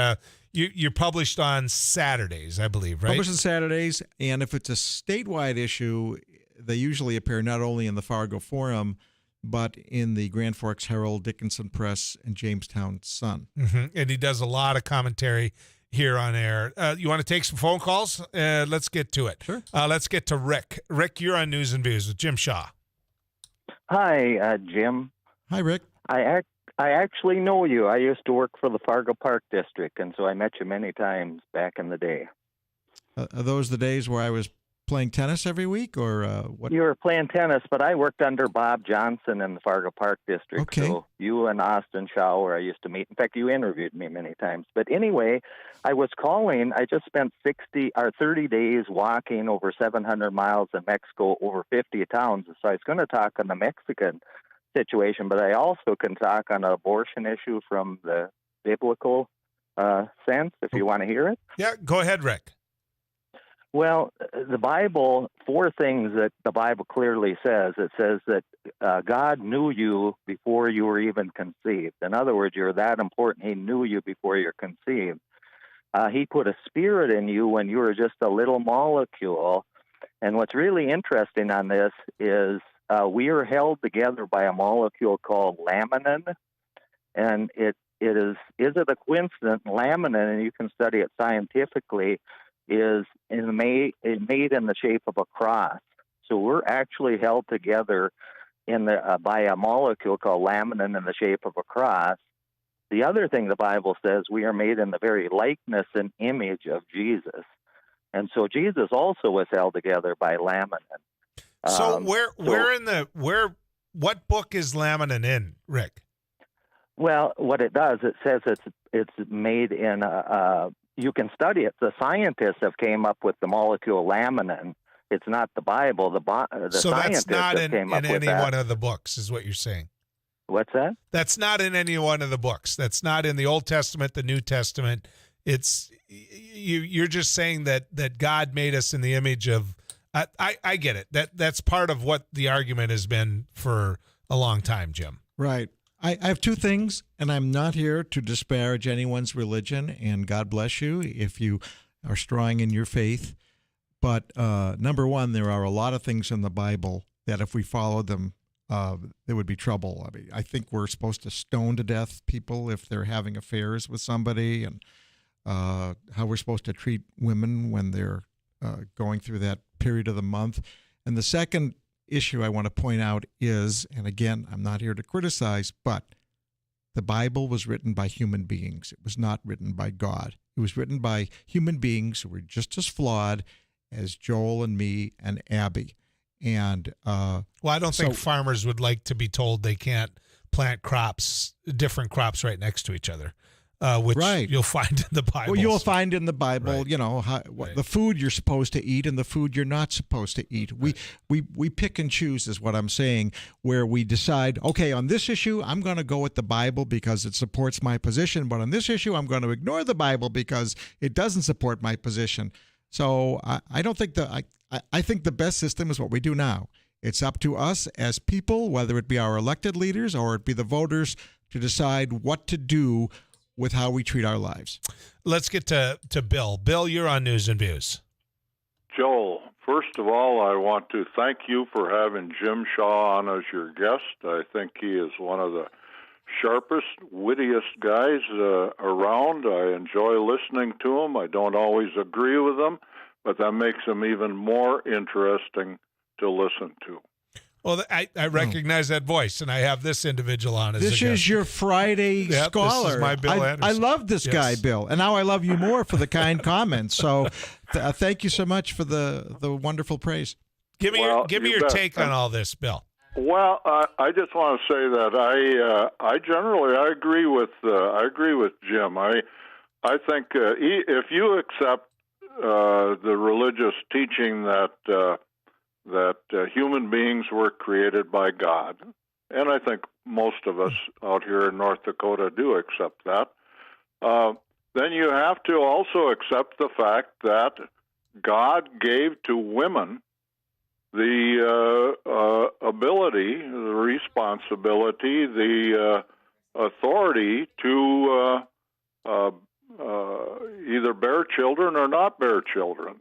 you're published on Saturdays, I believe, right? Published on Saturdays, and if it's a statewide issue, they usually appear not only in the Fargo Forum, but in the Grand Forks Herald, Dickinson Press, and Jamestown Sun. Mm-hmm. And he does a lot of commentary here on air. You want to take some phone calls? Let's get to it. Sure. Let's get to Rick. Rick, you're on News and Views with Jim Shaw. Hi, Jim. Hi, Rick. I actually know you. I used to work for the Fargo Park District, and so I met you many times back in the day. Are those the days where I was playing tennis every week, or what? You were playing tennis, but I worked under Bob Johnson in the Fargo Park District. Okay. So you and Austin Shaw, where I used to meet. In fact, you interviewed me many times. But anyway, I was calling. I just spent 30 days walking over 700 miles in Mexico, over 50 towns. So I was going to talk on the Mexican situation, but I also can talk on an abortion issue from the biblical sense, if you want to hear it. Yeah, go ahead, Rick. Well, the Bible, 4 things that the Bible clearly says. It says that God knew you before you were even conceived. In other words, you're that important. He knew you before you're conceived. He put a spirit in you when you were just a little molecule. And what's really interesting on this is we are held together by a molecule called laminin. And is it a coincidence? Laminin, and you can study it scientifically, is made in the shape of a cross. So we're actually held together by a molecule called laminin in the shape of a cross. The other thing the Bible says, we are made in the very likeness and image of Jesus. And so Jesus also was held together by laminin. So what book is laminin in, Rick? Well, what it does, it says it's made in you can study it. The scientists have came up with the molecule laminin. It's not the Bible. The so scientists that's not came up in with any that. one of the books, is what you're saying. What's that? That's not in any one of the books. That's not in the Old Testament, the New Testament. It's you're just saying that God made us in the image of. I get it. That's part of what the argument has been for a long time, Jim. Right. I have 2 things, and I'm not here to disparage anyone's religion, and God bless you if you are strong in your faith. But number one, there are a lot of things in the Bible that if we followed them, there would be trouble. I mean, I think we're supposed to stone to death people if they're having affairs with somebody, and how we're supposed to treat women when they're going through that period of the month. And the second issue I want to point out is, and again, I'm not here to criticize, but the Bible was written by human beings. It was not written by God. It was written by human beings who were just as flawed as Joel and me and Abby. And I don't think farmers would like to be told they can't plant different crops right next to each other. Which you'll find in the Bible. Well, you'll find in the Bible, right. The food you're supposed to eat and the food you're not supposed to eat. We pick and choose is what I'm saying, where we decide, okay, on this issue, I'm going to go with the Bible because it supports my position, but on this issue, I'm going to ignore the Bible because it doesn't support my position. So I don't think I think the best system is what we do now. It's up to us as people, whether it be our elected leaders or it be the voters, to decide what to do with how we treat our lives. Let's get to Bill. Bill, you're on News and Views. Joel, first of all, I want to thank you for having Jim Shaw on as your guest. I think he is one of the sharpest, wittiest guys around. I enjoy listening to him. I don't always agree with him, but that makes him even more interesting to listen to. Well, I recognize that voice, and I have this individual on as a guest. This is your Friday scholar. This is my Bill Anderson. I love this guy, Bill, and now I love you more for the kind comments. So thank you so much for the wonderful praise. Give me your take on all this, Bill. Well, I just want to say that I generally agree with Jim. I think if you accept the religious teaching that human beings were created by God, and I think most of us out here in North Dakota do accept that, then you have to also accept the fact that God gave to women the ability, the responsibility, the authority to either bear children or not bear children.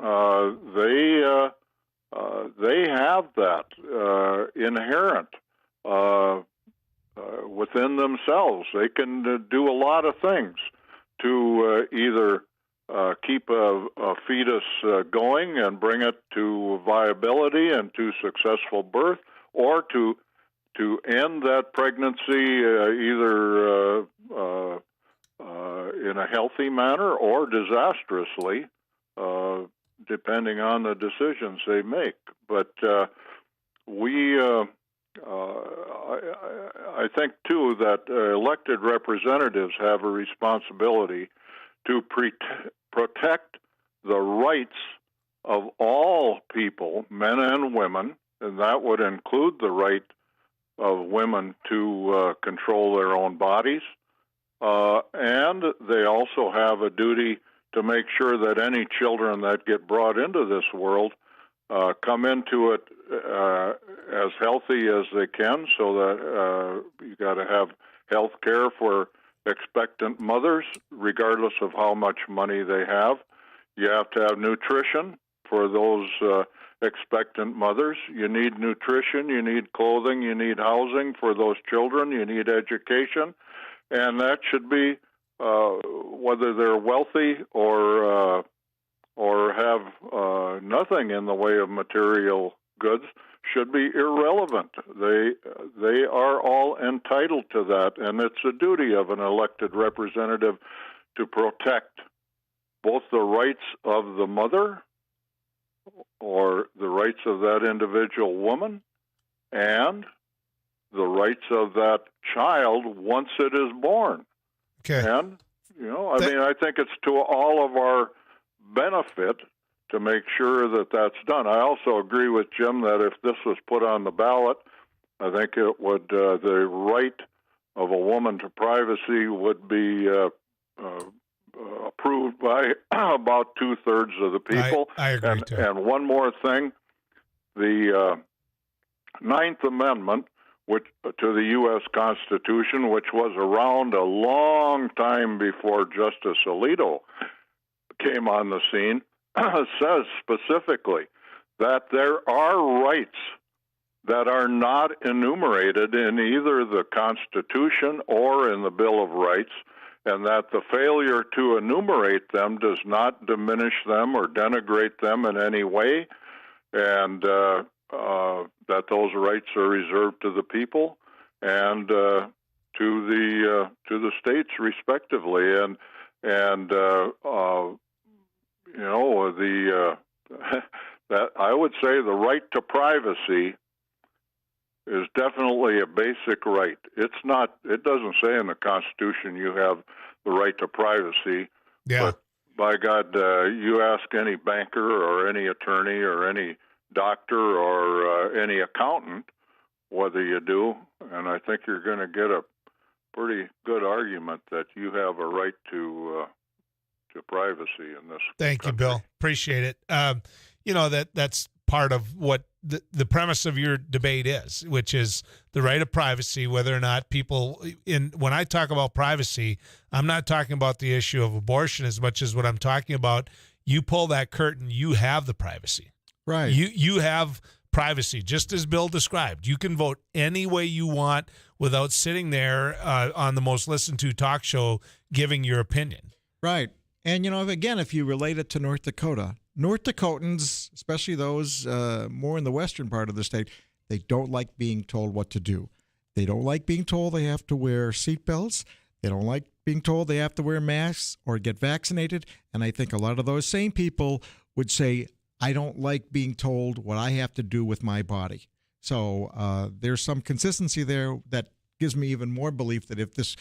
They have that inherent within themselves. They can do a lot of things to either keep a fetus going and bring it to viability and to successful birth, or to end that pregnancy either in a healthy manner or disastrously, depending on the decisions they make. But I think, too, that elected representatives have a responsibility to protect the rights of all people, men and women, and that would include the right of women to control their own bodies. And they also have a duty to make sure that any children that get brought into this world come into it as healthy as they can, so that you got to have health care for expectant mothers, regardless of how much money they have. You have to have nutrition for those expectant mothers. You need nutrition, you need clothing, you need housing for those children, you need education, and that should be whether they're wealthy or have nothing in the way of material goods, should be irrelevant. They are all entitled to that, and it's a duty of an elected representative to protect both the rights of the mother or the rights of that individual woman and the rights of that child once it is born. Okay. And, I mean, I think it's to all of our benefit to make sure that that's done. I also agree with Jim that if this was put on the ballot, I think it would the right of a woman to privacy would be approved by about 2/3 of the people. I agree too. And one more thing, the Ninth Amendment, which to the U.S. Constitution, which was around a long time before Justice Alito came on the scene, says specifically that there are rights that are not enumerated in either the Constitution or in the Bill of Rights, and that the failure to enumerate them does not diminish them or denigrate them in any way, and that those rights are reserved to the people and to the states respectively, and that I would say the right to privacy is definitely a basic right. It's not. It doesn't say in the Constitution you have the right to privacy. Yeah. But by God, you ask any banker or any attorney or any doctor or any accountant whether you do, and I think you're going to get a pretty good argument that you have a right to privacy in this. Thank country. you, Bill. Appreciate it. That's part of what the premise of your debate is, which is the right of privacy, whether or not people when I talk about privacy, I'm not talking about the issue of abortion as much as what I'm talking about. You pull that curtain, you have the privacy. Right. You have privacy, just as Bill described. You can vote any way you want without sitting there on the most listened to talk show giving your opinion. Right. And, again, if you relate it to North Dakota, North Dakotans, especially those more in the western part of the state, they don't like being told what to do. They don't like being told they have to wear seatbelts. They don't like being told they have to wear masks or get vaccinated. And I think a lot of those same people would say, I don't like being told what I have to do with my body. So there's some consistency there that gives me even more belief that if this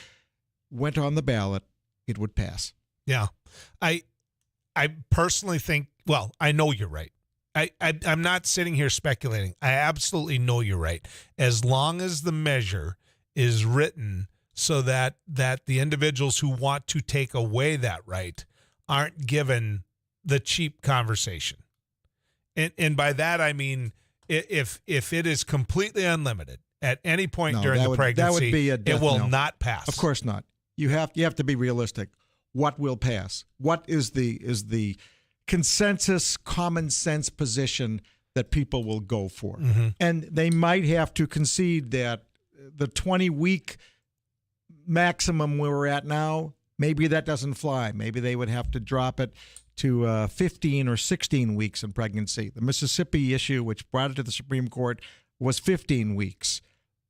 went on the ballot, it would pass. Yeah. I personally think, well, I know you're right. I'm not sitting here speculating. I absolutely know you're right. As long as the measure is written so that the individuals who want to take away that right aren't given the cheap conversation. And by that I mean if it is completely unlimited at any point during the pregnancy, it will not pass. Of course not. You have to be realistic. What will pass? What is the consensus, common sense position that people will go for? Mm-hmm. And they might have to concede that the 20-week maximum where we're at now, maybe that doesn't fly. Maybe they would have to drop it to 15 or 16 weeks in pregnancy. The Mississippi issue, which brought it to the Supreme Court, was 15 weeks.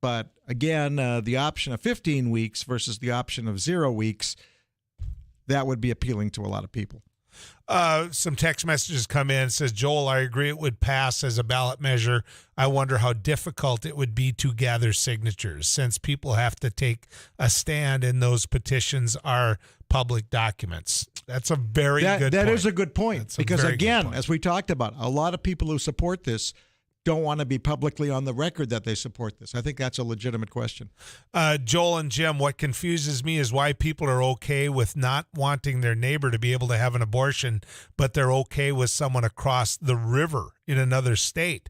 But again, the option of 15 weeks versus the option of 0 weeks, that would be appealing to a lot of people. Some text messages come in. It says, Joel, I agree it would pass as a ballot measure. I wonder how difficult it would be to gather signatures since people have to take a stand and those petitions are public documents. That's a very good point. That is a good point. Because again, as we talked about, a lot of people who support this don't want to be publicly on the record that they support this. I think that's a legitimate question. Joel and Jim, what confuses me is why people are okay with not wanting their neighbor to be able to have an abortion, but they're okay with someone across the river in another state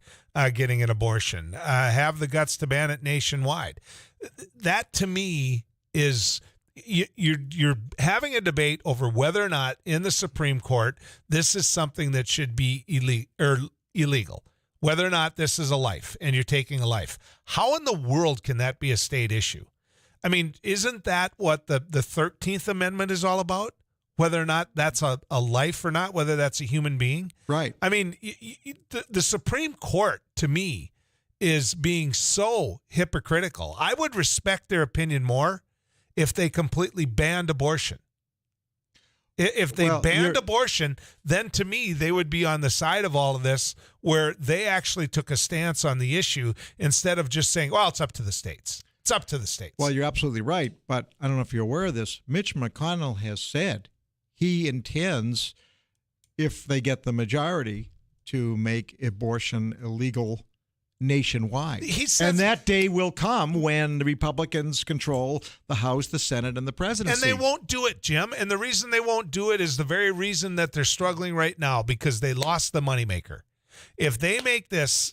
getting an abortion. Have the guts to ban it nationwide. That to me is you're having a debate over whether or not in the Supreme Court this is something that should be illegal. Whether or not this is a life and you're taking a life. How in the world can that be a state issue? I mean, isn't that what the 13th Amendment is all about? Whether or not that's a life or not, whether that's a human being? Right. I mean, the Supreme Court, to me, is being so hypocritical. I would respect their opinion more if they completely banned abortion. If they banned abortion, then to me, they would be on the side of all of this where they actually took a stance on the issue instead of just saying, well, it's up to the states. It's up to the states. Well, you're absolutely right. But I don't know if you're aware of this. Mitch McConnell has said he intends, if they get the majority, to make abortion illegal nationwide. And that day will come when the Republicans control the House, the Senate, and the presidency. And they won't do it, Jim. And the reason they won't do it is the very reason that they're struggling right now, because they lost the moneymaker. If they make this,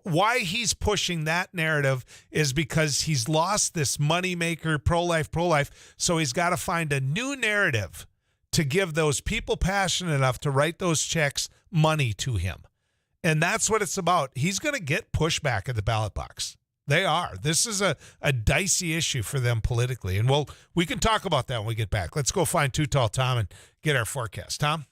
why he's pushing that narrative is because he's lost this moneymaker, pro-life. So he's got to find a new narrative to give those people passionate enough to write those checks money to him. And that's what it's about. He's going to get pushback at the ballot box. They are. This is a dicey issue for them politically. And we can talk about that when we get back. Let's go find Too Tall Tom and get our forecast. Tom?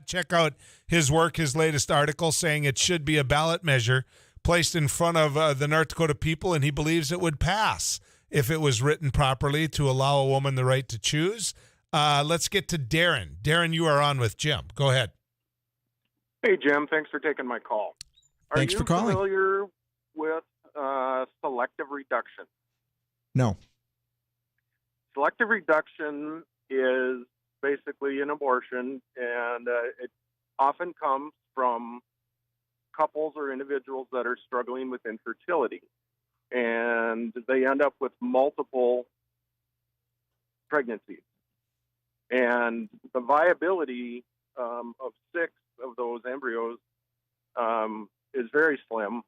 check out his work, his latest article saying it should be a ballot measure placed in front of the North Dakota people, and he believes it would pass if it was written properly to allow a woman the right to choose. Let's get to Darren. Darren, you are on with Jim. Go ahead. Hey, Jim. Thanks for taking my call. Thanks for calling. Are you familiar with selective reduction? No. Selective reduction is basically an abortion, and it often comes from couples or individuals that are struggling with infertility, and they end up with multiple pregnancies. And the viability of 6 of those embryos is very slim,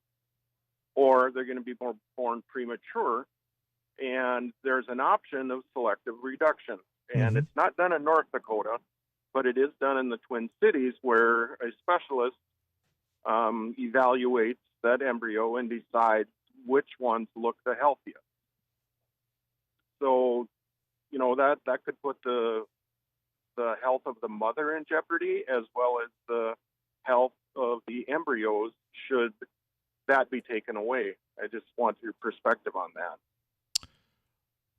or they're going to be born premature. And there's an option of selective reduction. And it's not done in North Dakota, but it is done in the Twin Cities, where a specialist evaluates that embryo and decides which ones look the healthiest. So, that could put the health of the mother in jeopardy, as well as the health of the embryos should that be taken away. I just want your perspective on that.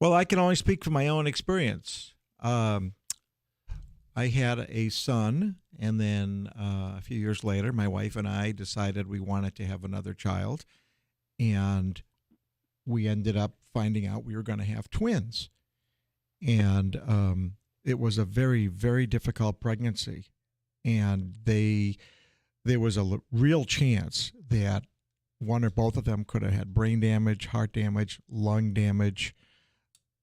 Well, I can only speak from my own experience. I had a son, and then a few years later, my wife and I decided we wanted to have another child, and we ended up finding out we were going to have twins. And it was a very, very difficult pregnancy, and there was a real chance that one or both of them could have had brain damage, heart damage, lung damage.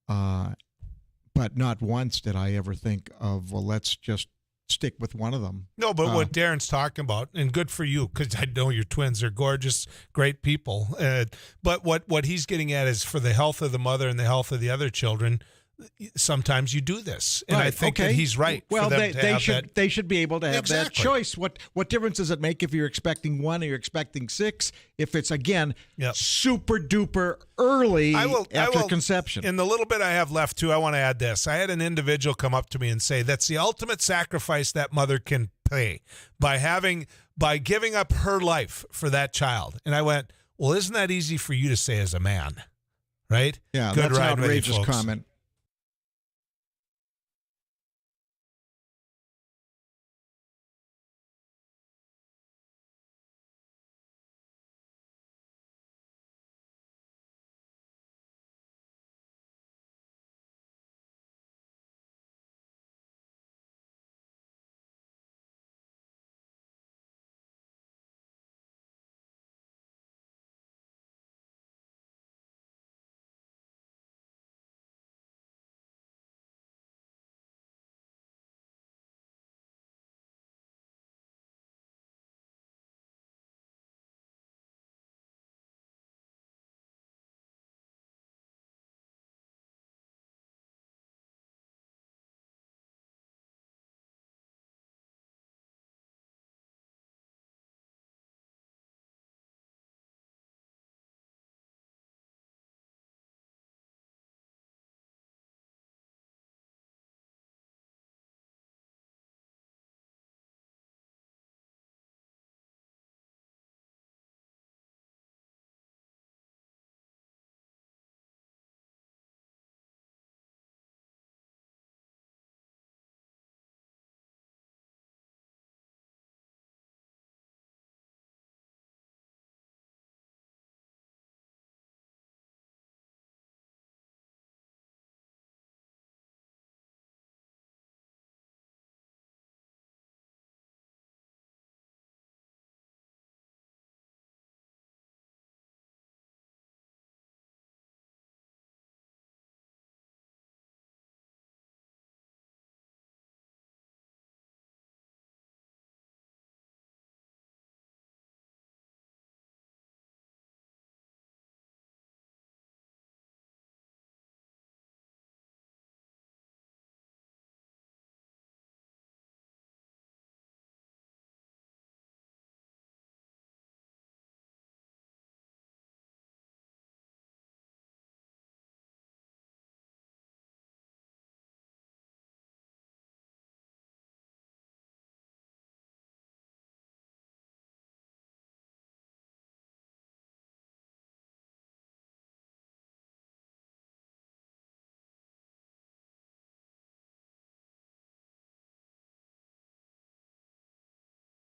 But not once did I ever think of, well, let's just stick with one of them. No, but what Darren's talking about, and good for you, because I know your twins are gorgeous, great people. But what he's getting at is for the health of the mother and the health of the other children, sometimes you do this, and right, I think that he's right. Well, for them they should be able to have that Exactly. choice. What difference does it make if you're expecting 1 or you're expecting 6? If it's again super duper early after conception. In the little bit I have left too, I want to add this. I had an individual come up to me and say that's the ultimate sacrifice that mother can pay by giving up her life for that child. And I went, well, isn't that easy for you to say as a man? Right? Yeah, Good that's an ride with you, outrageous folks. comment.